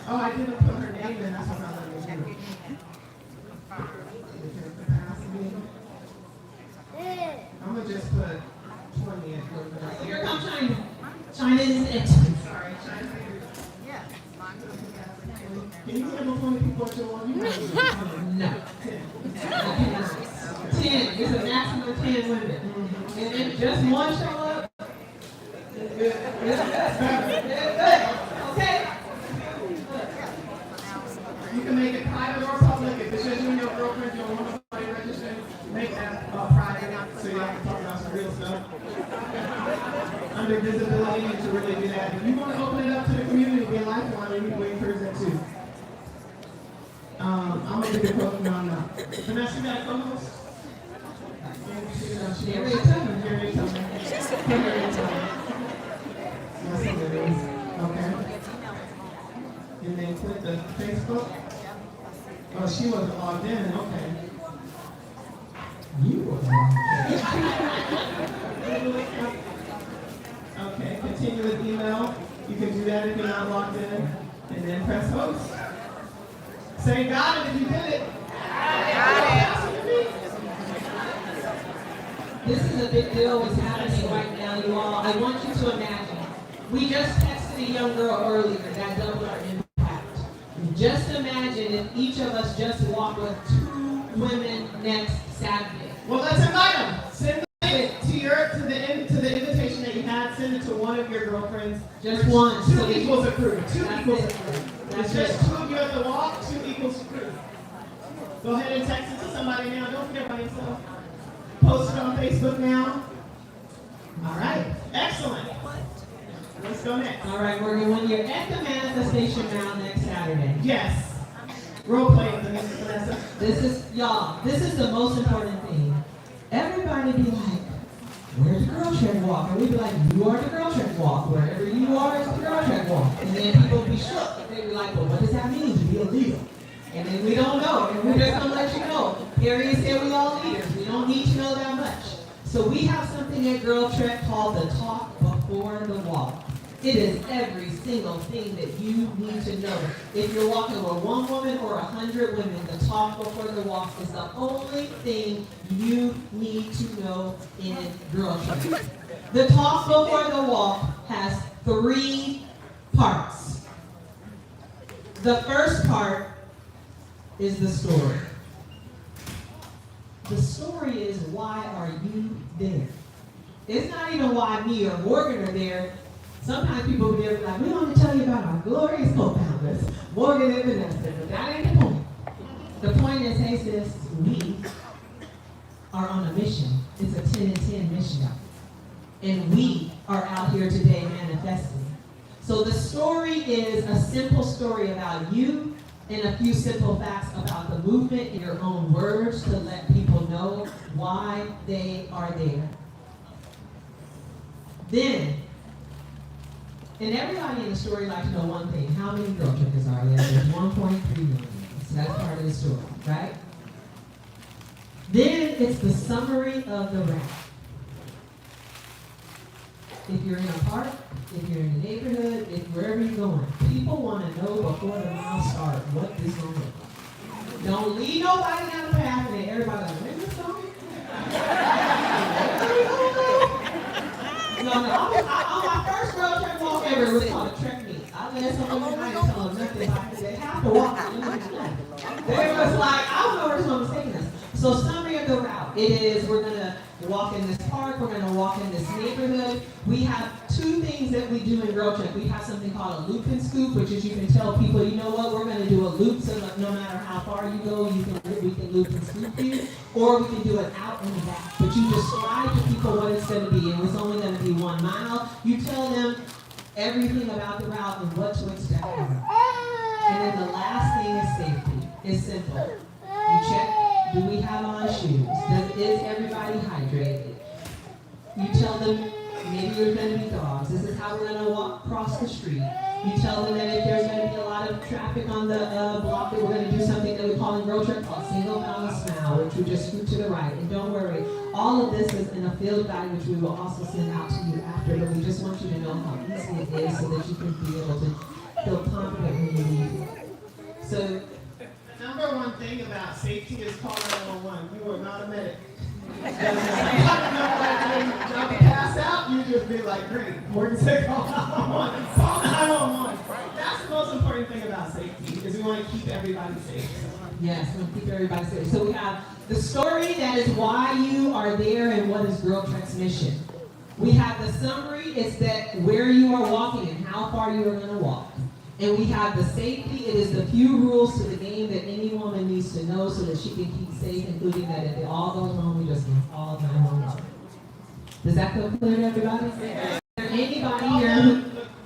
Oh, I didn't put her name in, that's what I let her do. I'm gonna just put 20 in. Here comes China. China is it. Sorry, China. Can you handle 20 people at your one? No. 10. It's a maximum of 10 women. And if just one show up, it's good. Okay? You can make it private or public. If it's just you and your girlfriend, you don't want somebody registered, make that private so y'all can talk about some real stuff. Under visibility, you should really do that. If you want to open it up to the community, be a lifeline, and we encourage that too. I'm going to get the quote now. Vanessa, you got a co-host? Here it comes. Here it comes. Yes, it is. Okay. And then click the Facebook. Oh, she wasn't logged in. Okay. You were Okay, continue with email. You can do that if you're not logged in. And then press host. Say got it if you did it. This is a big deal what's happening right now, you all. I want you to imagine. We just texted a young girl earlier that doubled our impact. Just imagine if each of us just walked with 2 women next Saturday. Well, let's invite them. Send it to the invitation that you had. Send it to one of your girlfriends. Just one. 2 equals approved. 2 That's equals it. approved. That's It's just it. 2 of you at the walk. 2 equals approved. Go ahead and text it to somebody now. Don't forget by yourself. Post it on Facebook now. All right. Excellent. Let's go next. All right, we're going to at the manifestation now next Saturday. Yes. Role play, Vanessa. This is the most important thing. Everybody be like, where's the GirlTREK walk? And we be like, you are the GirlTREK walk. Wherever you are is the GirlTREK walk. And then people be shook. They be like, well, what does that mean to be a leader? And then we don't know. And we're just going to let you know. Harriet said we all leaders. We don't need to know that much. So we have something at GirlTREK called the talk before the walk. It is every single thing that you need to know. If you're walking with 1 woman or 100 women, the talk before the walk is the only thing you need to know in GirlTREK. The talk before the walk has 3 parts. The first part is the story. The story is, why are you there? It's not even why me or Morgan are there. Sometimes people will be like, we want to tell you about our glorious co-founders, Morgan and Vanessa, but that ain't the point. The point is, hey sis, we are on a mission. It's a 10 and 10 mission. And we are out here today manifesting. So the story is a simple story about you and a few simple facts about the movement in your own words to let people know why they are there. Then, and everybody in the story likes to know one thing: how many GirlTREKers are there? There's 1.3 million. So that's part of the story, right? Then it's the summary of the rap. If you're in a park, if you're in a neighborhood, if wherever you're going, people want to know before the mile starts what this going to look like. Don't leave nobody down the path and then everybody like, where's this going? No, on my first GirlTREK walk ever, it was called a Trek meet. I led someone and I didn't tell them nothing about it. They have to walk. They was like, I don't know where someone's taking us. So summary of the route. It is, we're going to walk in this park, we're going to walk in this neighborhood. We have 2 things that we do in GirlTREK. We have something called a loop and scoop, which is you can tell people, you know what, we're going to do a loop so that no matter how far you go, we can loop and scoop you. Or we can do it out and back. But you describe to people what it's going to be. And it's only going to be 1 mile. You tell them everything about the route and what to expect. And then the last thing is safety. It's simple. You check, do we have on shoes? Is everybody hydrated? You tell them, maybe there's going to be dogs. This is how we're going to walk across the street. You tell them that if there's going to be a lot of foot traffic on the block, that we're gonna do something that we call in GirlTREK called single file smile, which we just scoot to the right. And don't worry, all of this is in a field guide, which we will also send out to you after, but we just want you to know how easy it is so that you can be able to feel confident when you leave. So, Number one thing about safety is call 911. You are not a medic. Pass out, you just be like, great, Morgan said call 911. Call 911. That's the most important thing about safety, is we want to keep everybody safe. yes, we'll keep everybody safe. So we have the story, that is why you are there and what is GirlTREK's mission. We have the summary, it's that where you are walking and how far you are going to walk. And we have the safety, it is the few rules to the game that any woman needs to know so that she can keep safe, including that if it all goes wrong, we just all 911. Does that feel clear to everybody?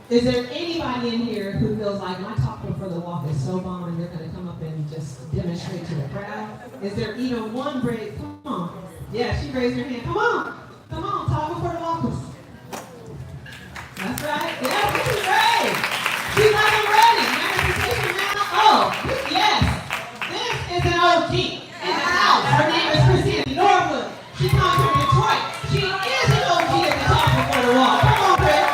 Is there anybody in here who feels like my talk before the walk is so bomb and they're going to come up and just demonstrate to the crowd? Is there even one brave? Come on. Yeah, she raised her hand. Come on, talk before the walk. That's right. Yeah, this is great. She's like, I'm ready. Manifestation now. Oh, yes. This is an OG in the house. Her name is Christina Norwood. She comes from Detroit. She is an OG at the top before the wall. Come on, Chris.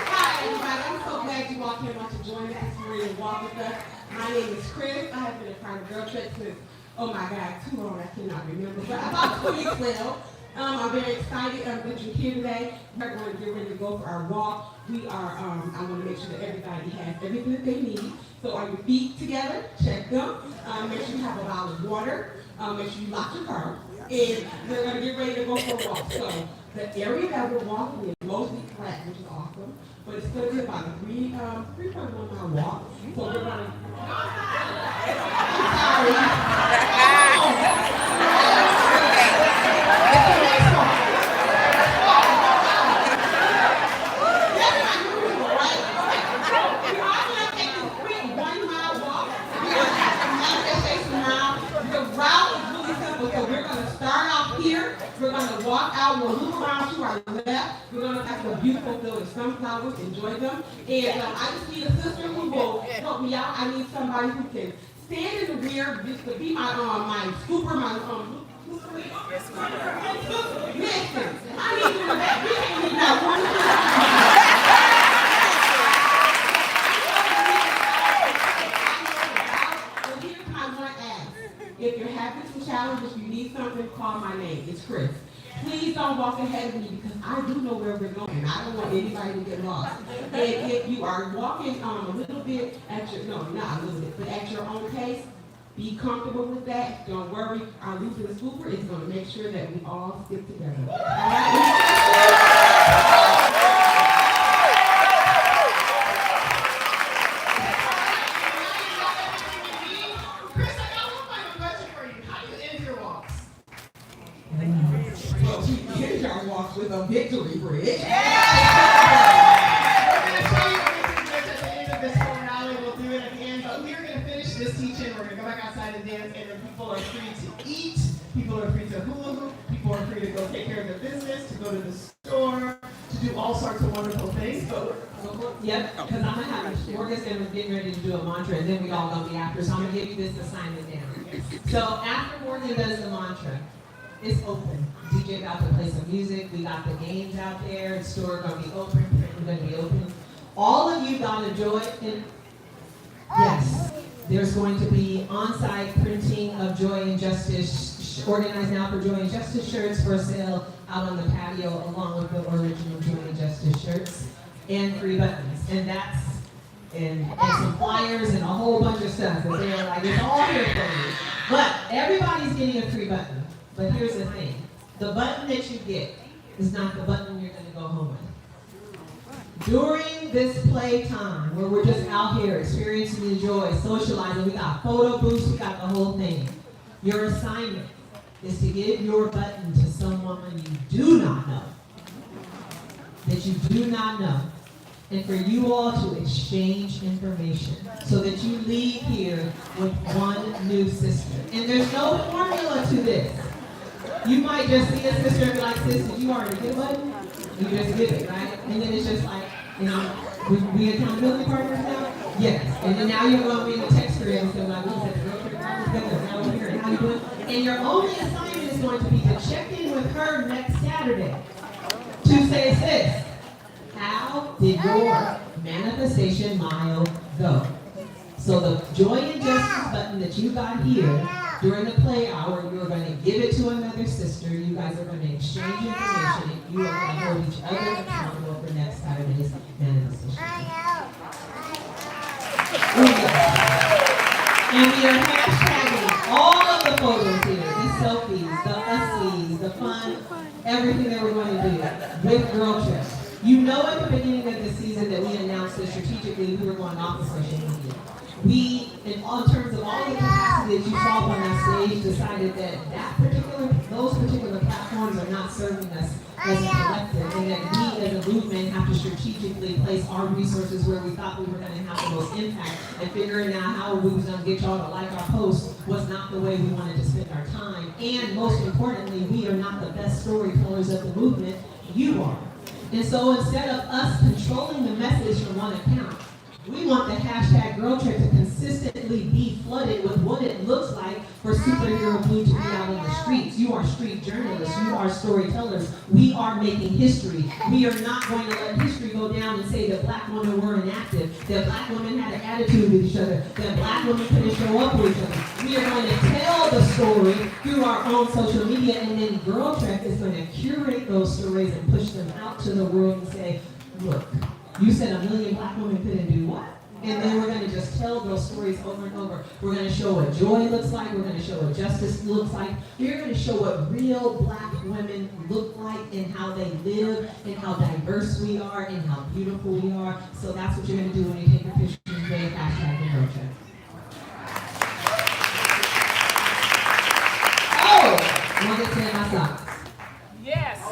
Hi, everybody. I'm so glad you all came out to join us this morning and walk with us. My name is Chris. I have been a part of GirlTREK since, oh my God, too long. I cannot remember. But about 2012. I'm very excited that you're here today. We're going to get ready to go for our walk. We are, I want to make sure that everybody has everything that they need. So are your feet together? Check them. Make sure you have a bottle of water. Make sure you lock your car. And we're going to get ready to go for a walk. So the area that we're walking is mostly flat, which is awesome. But it's going to be about a 3.1 mile walk. So we're going to... We're going to walk out, we'll loop around to our left. We're going to have some beautiful field of sunflowers, enjoy them. And I just need a sister who will help me out. I need somebody who can stand in the rear, just to be my scooper, listen, I need you in the back. We can't need that one. Here's my one ask. If you're having some challenges, you need something, call my name. It's Chris. Please don't walk ahead of me because I do know where we're going. I don't want anybody to get lost. And if you are walking a little bit at your, no, not a little bit, but at your own pace, be comfortable with that. Don't worry. Our loop and scooper is going to make sure that we all stick together. All right? With a victory bridge. We're going to show you a victory bridge at the end of this whole rally. We'll do it at the end, but we're going to finish this teaching. We're going to go back outside and dance, and then people are free to eat. People are free to hula hoop. People are free to go take care of their business, to go to the store, to do all sorts of wonderful things. Yep, because I'm going to have Morgan's going to get ready to do a mantra, and then we all going to be after. So I'm going to give you this assignment down. So after Morgan does the mantra, it's open. DJ about to play some music. We got the games out there. The store going to be open. We're going to be open. All of you got to join in. Yes. There's going to be on-site printing of Joy and Justice, organized now for Joy and Justice shirts for sale out on the patio, along with the original Joy and Justice shirts, and free buttons. And that's, and some flyers and a whole bunch of stuff. But they're like, it's all here for you. But everybody's getting a free button. But here's the thing. The button that you get is not the button you're going to go home with. During this playtime, where we're just out here experiencing the joy, socializing, we got photo booths, we got the whole thing. Your assignment is to give your button to someone you do not know. That you do not know. And for you all to exchange information so that you leave here with one new sister. And there's no formula to this. You might just see a sister and be like, sis, did you already get a button? You just give it, right? And then it's just like, you know, we accountability partners now. Yes, and then now you're going to be in the text grid and say, like, we said, the GirlTREK Rally is good, now we're here, and how you doing? And your only assignment is going to be to check in with her next Saturday to say this: how did your manifestation mile go? So the joy and justice button that you got here during the play hour, you're going to give it to another sister. You guys are going to exchange information, and you are going to hold each other accountable for next Saturday's manifestation. And we are hashtagging all of the photos here, the selfies, the ussies, the fun, everything that we're going to do with GirlTREK. You know, at the beginning of the season that we announced that strategically we were going off of social media. We, in terms of all the capacity that you saw on that stage, decided that those particular platforms are not serving us as a collective, and that we as a movement have to strategically place our resources where we thought we were going to have the most impact, and figuring out how we was going to get y'all to like our posts was not the way we wanted to spend our time. And most importantly, we are not the best storytellers of the movement, you are. And so instead of us controlling the message from one account, we want the hashtag GirlTREK to consistently be flooded with what it looks like for Superhero Blue to be out in the streets. You are street journalists. You are storytellers. We are making history. We are not going to let history go down and say that black women were inactive, that black women had an attitude with each other, that black women couldn't show up with each other. We are going to tell the story through our own social media, and then GirlTREK is going to curate those stories and push them out to the world and say, look, you said 1 million black women couldn't do what? And then we're going to just tell those stories over and over. We're going to show what joy looks like. We're going to show what justice looks like. We're going to show what real black women look like and how they live and how diverse we are and how beautiful we are. So that's what you're going to do when you take your picture today, hashtag GirlTREK. Oh, I want to say my socks. Yes.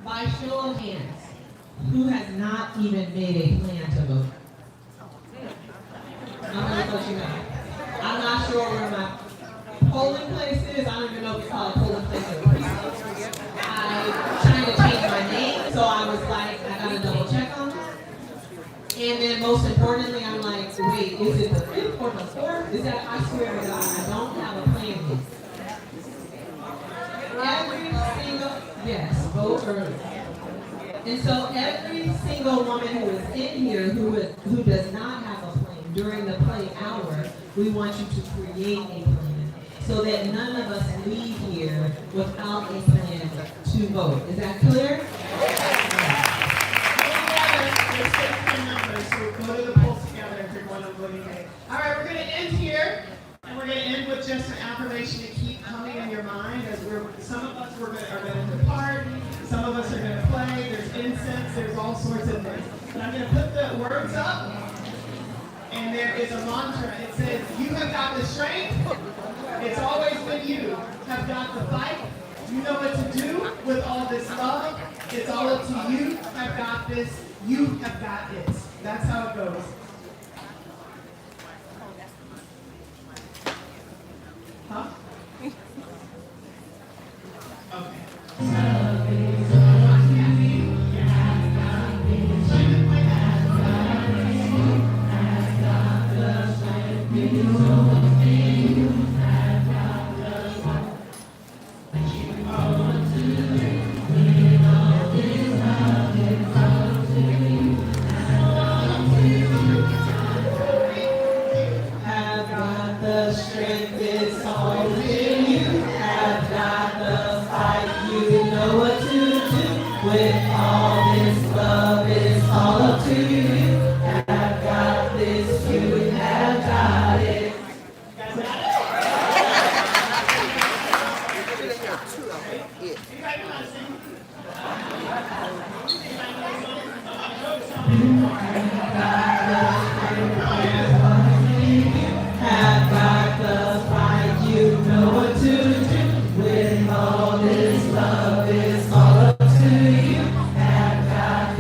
By show of hands, who has not even made a plan to vote? I'm going to let you know. I'm not sure where my polling place is. I don't even know if it's called a polling place or a precinct. I'm trying to change my name, so I was like, I got to double check on that. And then most importantly, I'm like, wait, is it the 5th or the 4th? Is that, I swear to God, I don't have a plan yet. Every single, yes, vote early. And so every single woman who is in here who does not have a plan during the play hour, we want you to create a plan so that none of us leave here without a plan to vote. Is that clear? Let's take the numbers. So go to the polls together if you're going on voting day. All right, we're going to end here. And we're going to end with just an affirmation to keep coming in your mind as some of us are going to depart, some of us are going to play, there's incense, there's all sorts of things. But I'm going to put the words up, and there is a mantra. It says, you have got the strength. It's always been you have got the fight. You know what to do with all this love. It's all up to you. Have got this. You have got it. That's how it goes. Huh?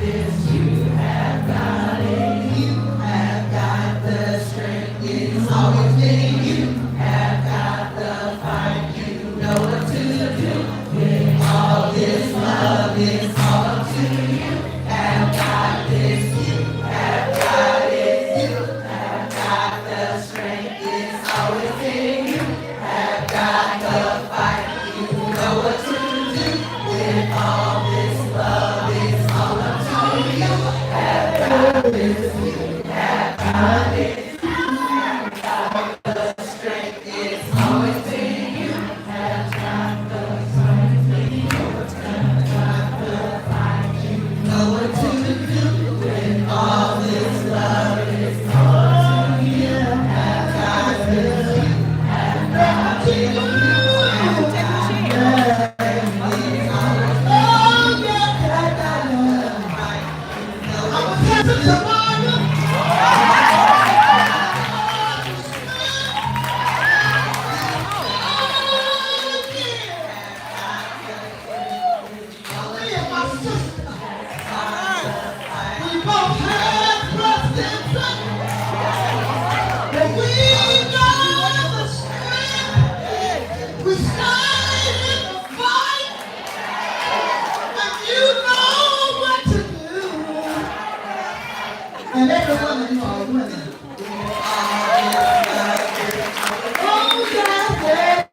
This And everyone of you are women. Oh, yes, yes.